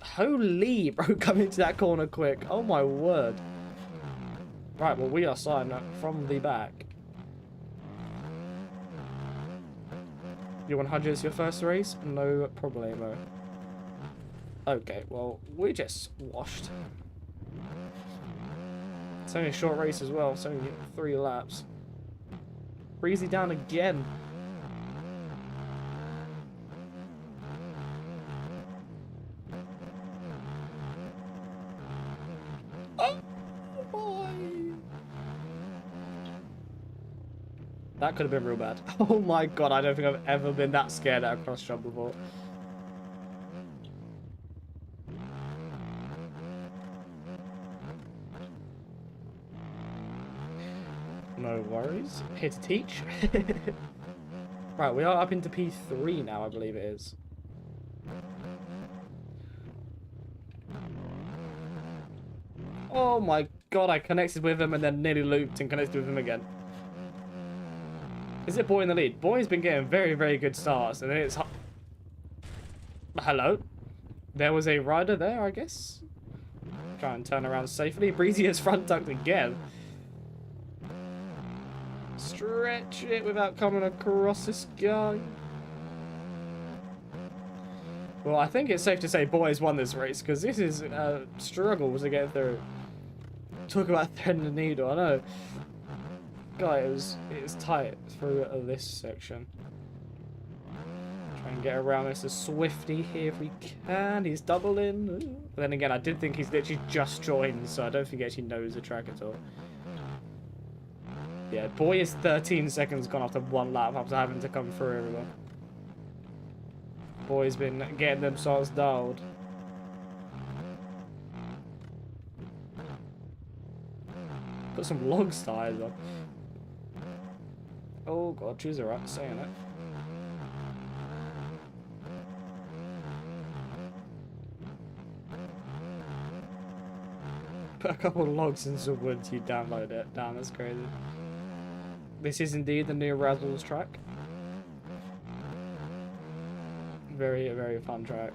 Holy, bro, coming to that corner quick. Oh my word. Right, well, we are starting from the back. Your 100 is your first race? No problemo. Okay, well, we just washed. It's only a short race as well. It's only 3 laps. Breezy down again. Oh boy! That could have been real bad. Oh my god, I don't think I've ever been that scared at a cross jump before. No worries. Here to teach. Right, we are up into P3 now, I believe it is. Oh my god, I connected with him and then nearly looped and connected with him again. Is it Boy in the lead? Boy's been getting very, very good starts, and then it's... Hello? There was a rider there, I guess? Try and turn around safely. Breezy has front ducked again. Stretch it without coming across this guy. Well, I think it's safe to say Boy's won this race, because this is a struggle to get through. talk about threading the needle. I know. Guy, it was tight through this section. Try and get around this as Swifty here if we can. He's doubling. But then again, I did think he's literally just joined, so I don't think he actually knows the track at all. Yeah, boy is 13 seconds gone after one lap after having to come through everyone. Boy's been getting themselves dialed. Put some logs tires on. Oh god, she's alright saying it. Put a couple of logs in some wood, you download it. Damn, that's crazy. This is indeed the new Razzles track. Very, very fun track.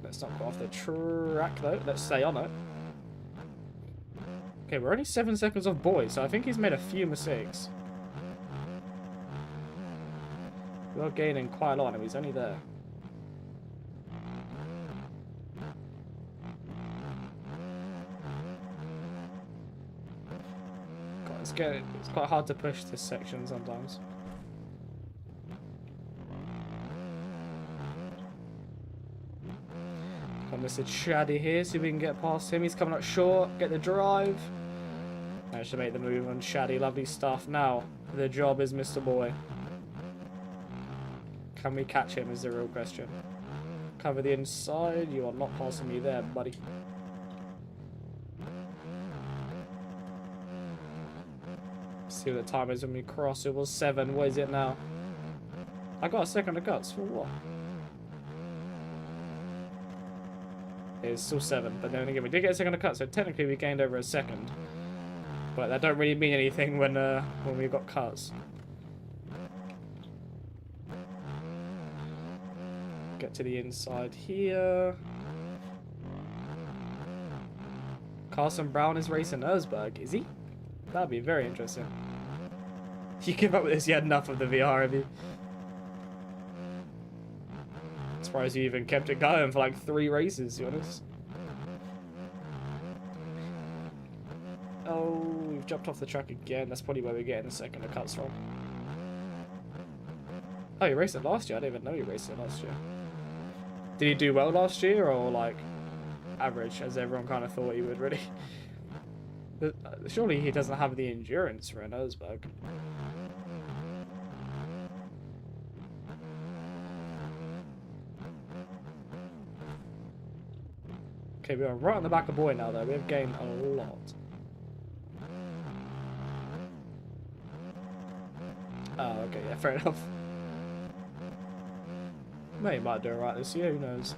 Let's not go off the track though, let's stay on it. Okay, we're only 7 seconds off Boy, so I think he's made a few mistakes. We are gaining quite a lot and he's only there. God, it's quite hard to push this section sometimes. Got Mr. Shaddy here, see if we can get past him. He's coming up short, get the drive. Managed to make the move on Shaddy, lovely stuff. Now, the job is Mr. Boy. Can we catch him is the real question. Cover the inside, you are not passing me there, buddy. See what the time is when we cross. It was 7, what is it now? I got a second of guts, for what? It's still 7, but then again we did get a second of cuts, so technically we gained over a second. But that don't really mean anything when we got cuts. Get to the inside here. Carson Brown is racing Erzberg, is he? That'd be very interesting. You give up with this, you had enough of the VR, have you? Surprised you even kept it going for like 3 races, to be honest. Oh, we've jumped off the track again. That's probably where we're getting the second of cuts from. Oh, you raced it last year? I didn't even know you raced it last year. Did he do well last year, or like average, as everyone kind of thought he would, really? Surely he doesn't have the endurance for an Erzberg. Okay, we are right on the back of Boy now, though. We have gained a lot. Oh, okay, yeah, fair enough. Maybe might do it right this year, who knows?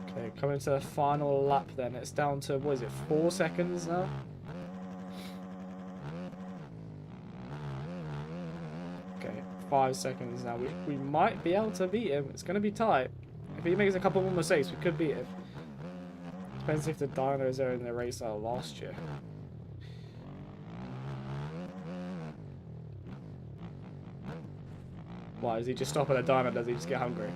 Okay, coming to the final lap then. It's down to, what is it, 4 seconds now? Okay, 5 seconds now. We might be able to beat him. It's going to be tight. If he makes a couple more mistakes, we could beat him. Depends if the dynos are in the race like last year. Why, does he just stop at a dyno? Does he just get hungry?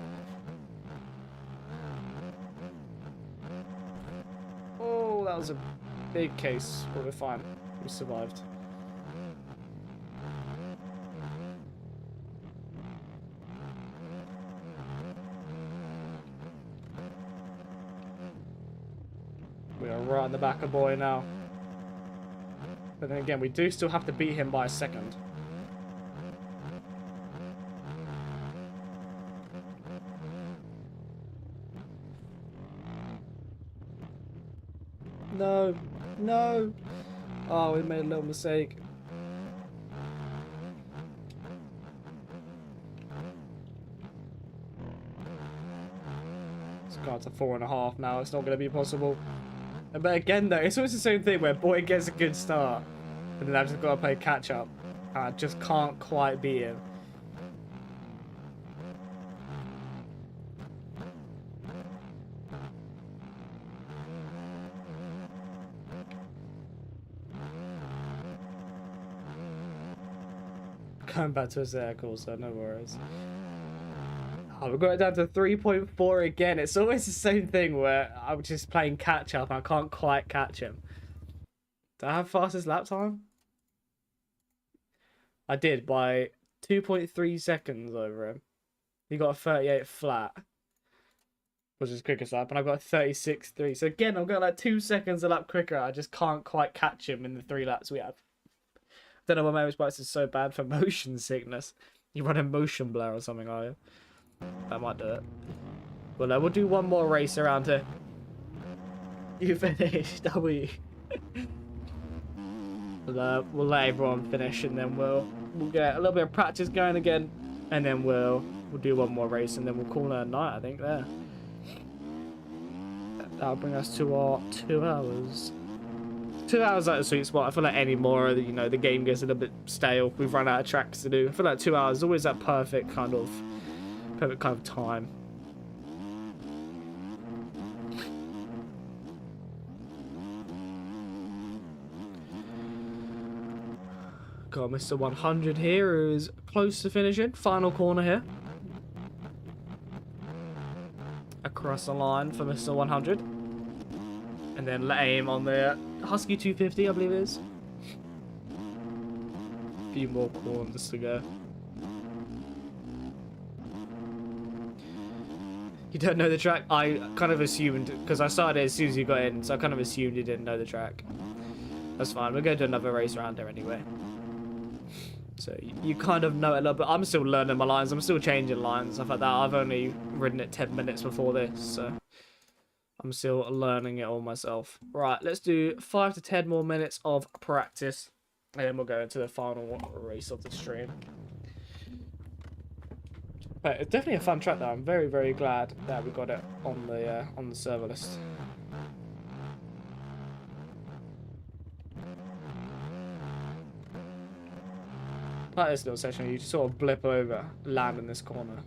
Oh, that was a big case, but we're fine. We survived. We are right in the back of Boy now. But then again, we do still have to beat him by a second. No, no. Oh, we made a little mistake. It's gone to 4.5 now. It's not going to be possible. But again, though, it's always the same thing where Boy gets a good start, and then I've just got to play catch up. I just can't quite beat him. Going back to a circle, so no worries. Oh, we've got it down to 3.4 again. It's always the same thing where I'm just playing catch up and I can't quite catch him. Do I have fastest lap time? I did by 2.3 seconds over him. He got a 38 flat, which is quickest lap, and I've got a 36.3. So again, I'm going like 2 seconds a lap quicker. I just can't quite catch him in the 3 laps we have. Don't know why my motorbikes is so bad for motion sickness. You run a motion blur or something, are you? That might do it. Well, we'll do one more race around here. You finished, W. We'll let everyone finish, and then we'll get a little bit of practice going again, and then we'll do one more race, and then we'll call it a night. I think there. That'll bring us to our 2 hours. 2 hours like the sweet spot. I feel like any more, you know, the game gets a little bit stale. We've run out of tracks to do. I feel like 2 hours is always that perfect kind of time. Got Mr. 100 here, who's close to finishing. Final corner here. Across the line for Mr. 100. And then let aim on the Husky 250, I believe it is. A few more corners to go. You don't know the track? I kind of assumed, because I started as soon as you got in, so I kind of assumed you didn't know the track. That's fine, we're going to do another race around there anyway. So you kind of know it a little bit. I'm still learning my lines, I'm still changing lines, stuff like that. I've only ridden it 10 minutes before this, so I'm still learning it all myself. Right, let's do 5 to 10 more minutes of practice, and then we'll go into the final race of the stream. But it's definitely a fun track though. I'm very, very glad that we got it on the server list. Like this little section, you just sort of blip over, land in this corner.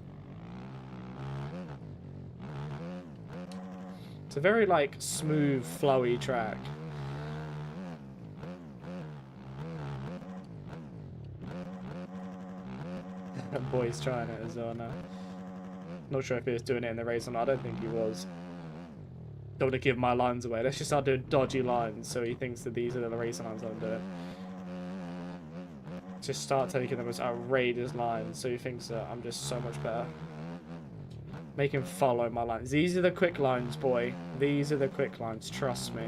It's a very like smooth, flowy track. That boy's trying it as well now. Not sure if he was doing it in the race or not. I don't think he was. Don't want to give my lines away. Let's just start doing dodgy lines so he thinks that these are the racing lines I'm doing. Just start taking the most outrageous lines so he thinks that I'm just so much better. Make him follow my lines. These are the quick lines, boy. These are the quick lines. Trust me.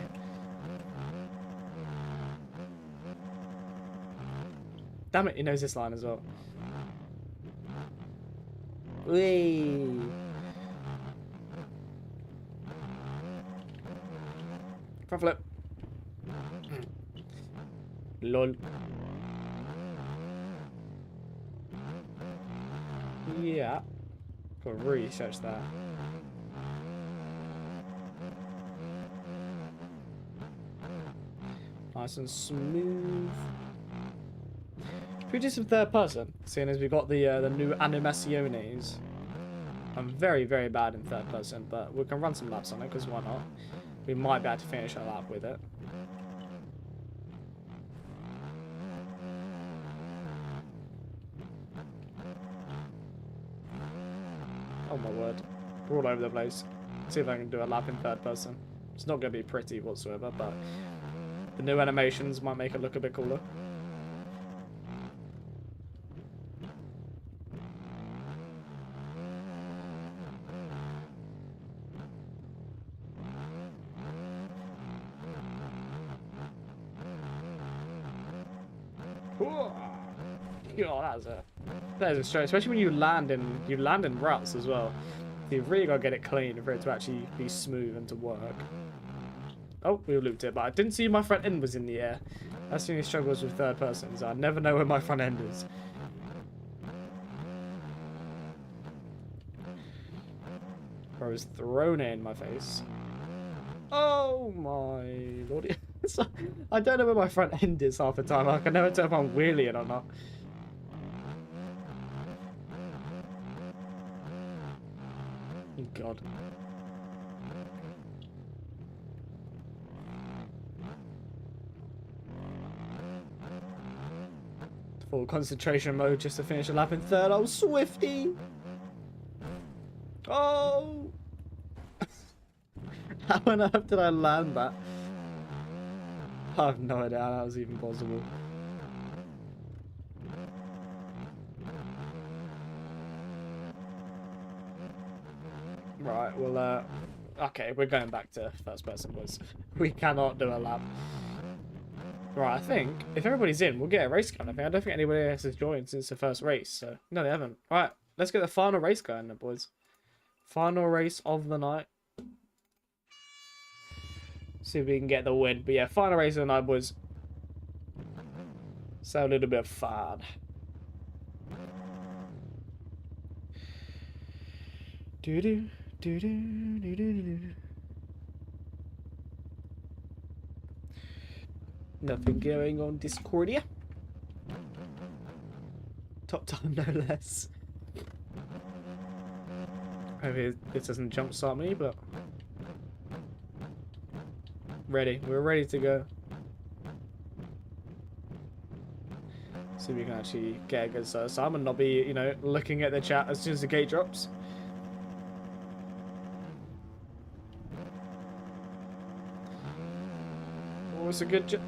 Damn it, he knows this line as well. Whee! Front flip. Lol. Yeah. Gotta really search that. Nice and smooth. Should we do some third person? Seeing as we've got the new animaciones. I'm very, very bad in third person, but we can run some laps on it, because why not? We might be able to finish our lap with it. Oh my word. We're all over the place. See if I can do a lap in third person. It's not going to be pretty whatsoever, but the new animations might make it look a bit cooler. Oh, that is a stroke, especially when you land in ruts as well. You've really got to get it clean for it to actually be smooth and to work. Oh, we looped it, but I didn't see my front end was in the air. That's the only struggles with third persons. I never know where my front end is. Bro was thrown it in my face. Oh my lord. I don't know where my front end is half the time. I can never tell if I'm wheeling or not. Oh god. Full concentration mode just to finish a lap in third. Oh, Swifty! Oh! How on earth did I land that? I have no idea how that was even possible. Right, well, okay, we're going back to first person, boys. We cannot do a lap. Right, I think if everybody's in, we'll get a race going. I don't think anybody else has joined since the first race, so no, they haven't. Right, let's get the final race going then, boys. Final race of the night. See if we can get the win. But yeah, final race of the night, boys. So a little bit of fun. Do do do do do do do. Nothing going on Discordia. Top time, no less. Maybe this doesn't jumpstart me, but ready. We're ready to go. See if we can actually get a good start. So I'm gonna not be, you know, looking at the chat as soon as the gate drops. Oh, it's a good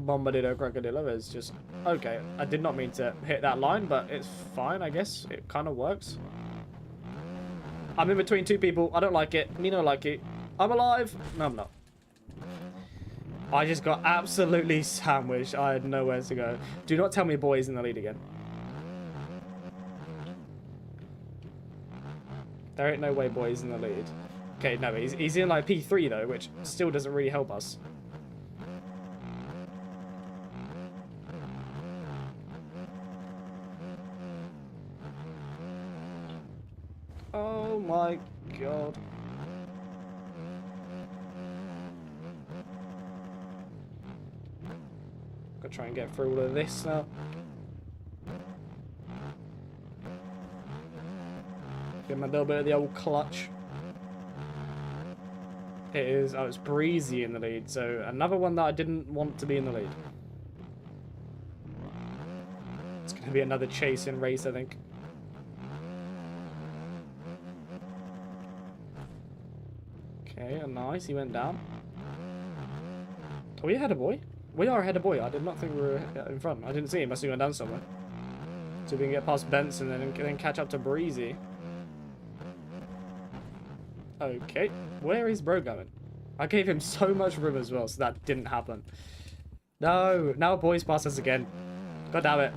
Bombadillo Crocodillo is just okay. I did not mean to hit that line, but it's fine, I guess. It kind of works. I'm in between two people. I don't like it. Me don't like it. I'm alive. No, I'm not. I just got absolutely sandwiched. I had nowhere to go. Do not tell me boy's in the lead again. There ain't no way boy's in the lead. Okay, no, he's in like P3 though, which still doesn't really help us. Oh my god. Gotta try and get through all of this now. Give him a little bit of the old clutch. It is, oh, it's Breezy in the lead, so another one that I didn't want to be in the lead. It's gonna be another chasing race, I think. Okay, nice, he went down. Are we ahead of boy? We are ahead of boy. I did not think we were in front. I didn't see him. Must have gone down somewhere. So we can get past Benson and then catch up to Breezy. Okay, where is bro going? I gave him so much room as well, so that didn't happen. No, now boys pass us again. God damn it.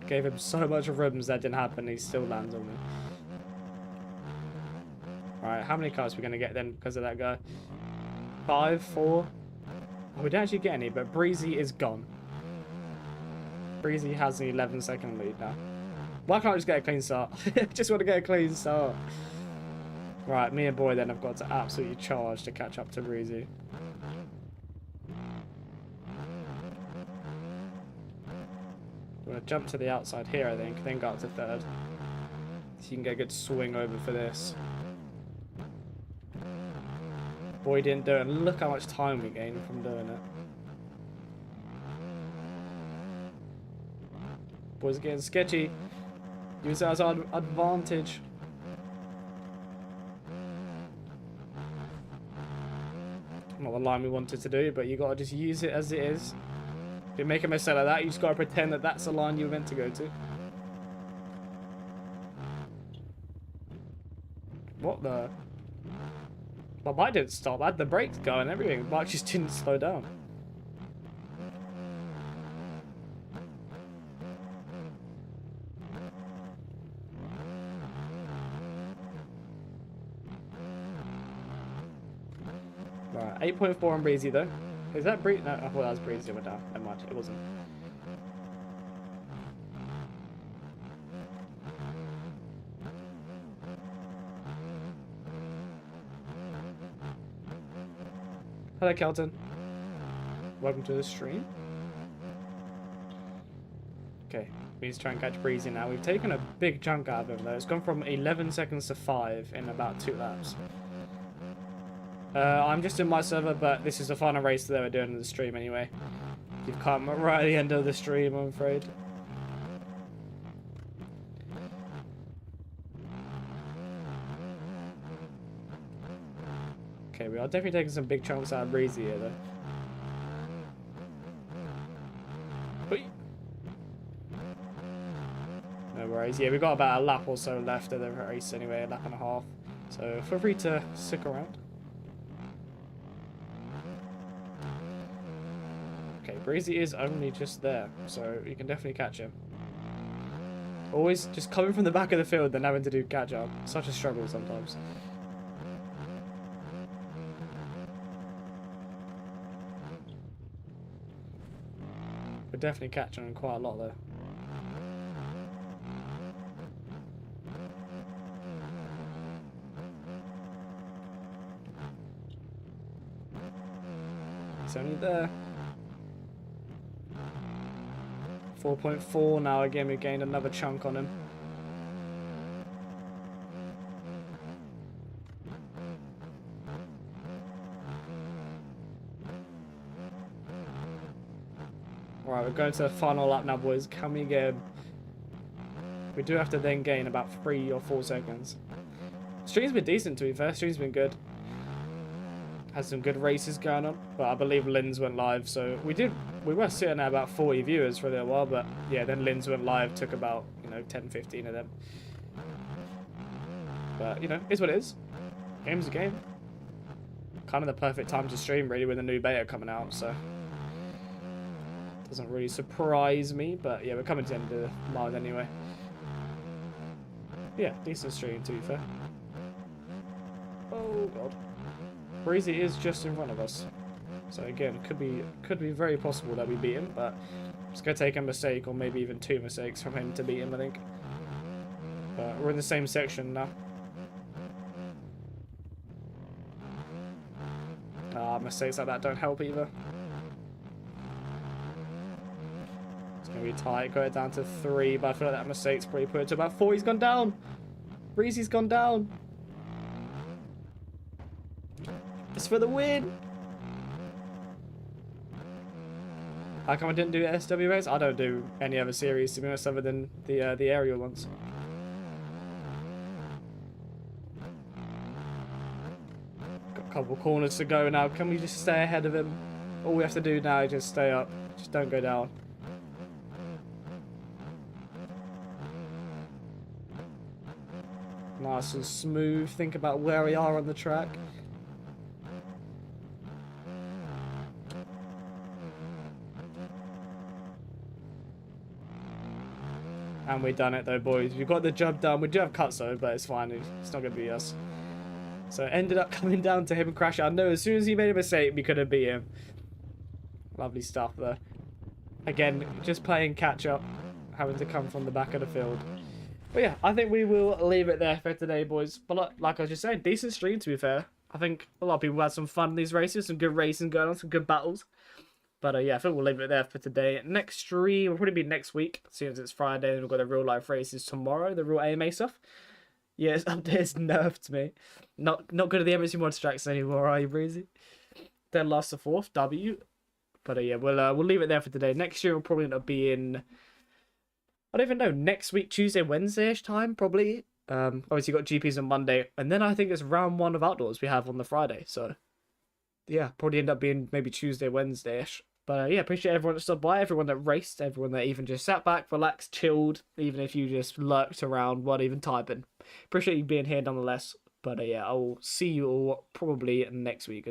Gave him so much rooms that didn't happen. He still lands on me. Alright, how many cars are we going to get then because of that guy? 5, 4. Oh, we didn't actually get any, but Breezy is gone. Breezy has an 11-second lead now. Why can't I just get a clean start? Just want to get a clean start. Right, me and boy then have got to absolutely charge to catch up to Breezy. We're going to jump to the outside here, I think, then go up to third. So you can get a good swing over for this. Boy didn't do it, and look how much time we gained from doing it. Boys are getting sketchy. Use it as our advantage. Not the line we wanted to do, but you gotta just use it as it is. If you make a mistake like that, you just gotta pretend that that's the line you were meant to go to. What the? My bike didn't stop. I had the brakes going and everything. The bike just didn't slow down. Right, 8.4 on Breezy though. Is that Breezy? No, I thought that was Breezy that went down. Never mind, it wasn't. Hello, Kelton. Welcome to the stream. Okay, we need to try and catch Breezy now. We've taken a big chunk out of him though. It's gone from 11 seconds to 5 in about 2 laps. I'm just in my server, but this is the final race that we're doing in the stream anyway. You've come right at the end of the stream, I'm afraid. Okay, we are definitely taking some big chunks out of Breezy here, though. No worries. Yeah, we've got about a lap or so left of the race anyway, a lap and a half. So feel free to stick around. Okay, Breezy is only just there, so you can definitely catch him. Always just coming from the back of the field, then having to do catch up. Such a struggle sometimes. We're definitely catching him quite a lot though. It's only there. 4.4 now. Again, we gained another chunk on him. Alright, we're going to the final lap now, boys. Can we get him? We do have to then gain about 3 or 4 seconds. Stream's been decent, to be fair. Stream's been good. Had some good races going on, but I believe Linz went live, so we were sitting at about 40 viewers for a little while, but yeah, then Linz went live, took about, 10, 15 of them. But, it's what it is. Game's a game. Kind of the perfect time to stream, really, with a new beta coming out, so doesn't really surprise me, but yeah, we're coming to the end of the line anyway. Yeah, decent stream, to be fair. Oh, God. Breezy is just in front of us, so again, could be very possible that we beat him, but it's gonna take a mistake or maybe even 2 mistakes from him to beat him, I think. But we're in the same section now. Mistakes like that don't help either. It's gonna be tight. Go it down to 3, but I feel like that mistake's probably put it to about 4. He's gone down. Breezy's gone down. It's for the win! How come I didn't do SWAs? I don't do any other series, to be honest, other than the aerial ones. Got a couple corners to go now. Can we just stay ahead of him? All we have to do now is just stay up. Just don't go down. Nice and smooth. Think about where we are on the track. And we've done it though, boys. We've got the job done. We do have cuts though, but it's fine. It's not going to be us. So it ended up coming down to him and crashing. I know as soon as he made a mistake, we could have beat him. Lovely stuff there. Again, just playing catch up. Having to come from the back of the field. But yeah, I think we will leave it there for today, boys. But like I was just saying, decent stream to be fair. I think a lot of people had some fun in these races. Some good racing going on. Some good battles. But yeah, I think we'll leave it there for today. Next stream will probably be next week, seeing as it's Friday. We've got the real life races tomorrow, the real AMA stuff. Yeah, this update's nerfed me. Not good at the Emerson mod tracks anymore, are you, Breezy? Then lost the 4th W. But yeah, we'll leave it there for today. Next year will probably end up being, I don't even know, next week, Tuesday, Wednesday-ish time, probably. Obviously, you've got GPs on Monday. And then I think it's round 1 of outdoors we have on the Friday. So yeah, probably end up being maybe Tuesday, Wednesday-ish. But yeah, appreciate everyone that stopped by, everyone that raced, everyone that even just sat back, relaxed, chilled, even if you just lurked around, weren't even typing. Appreciate you being here nonetheless. But yeah, I will see you all probably next week or something.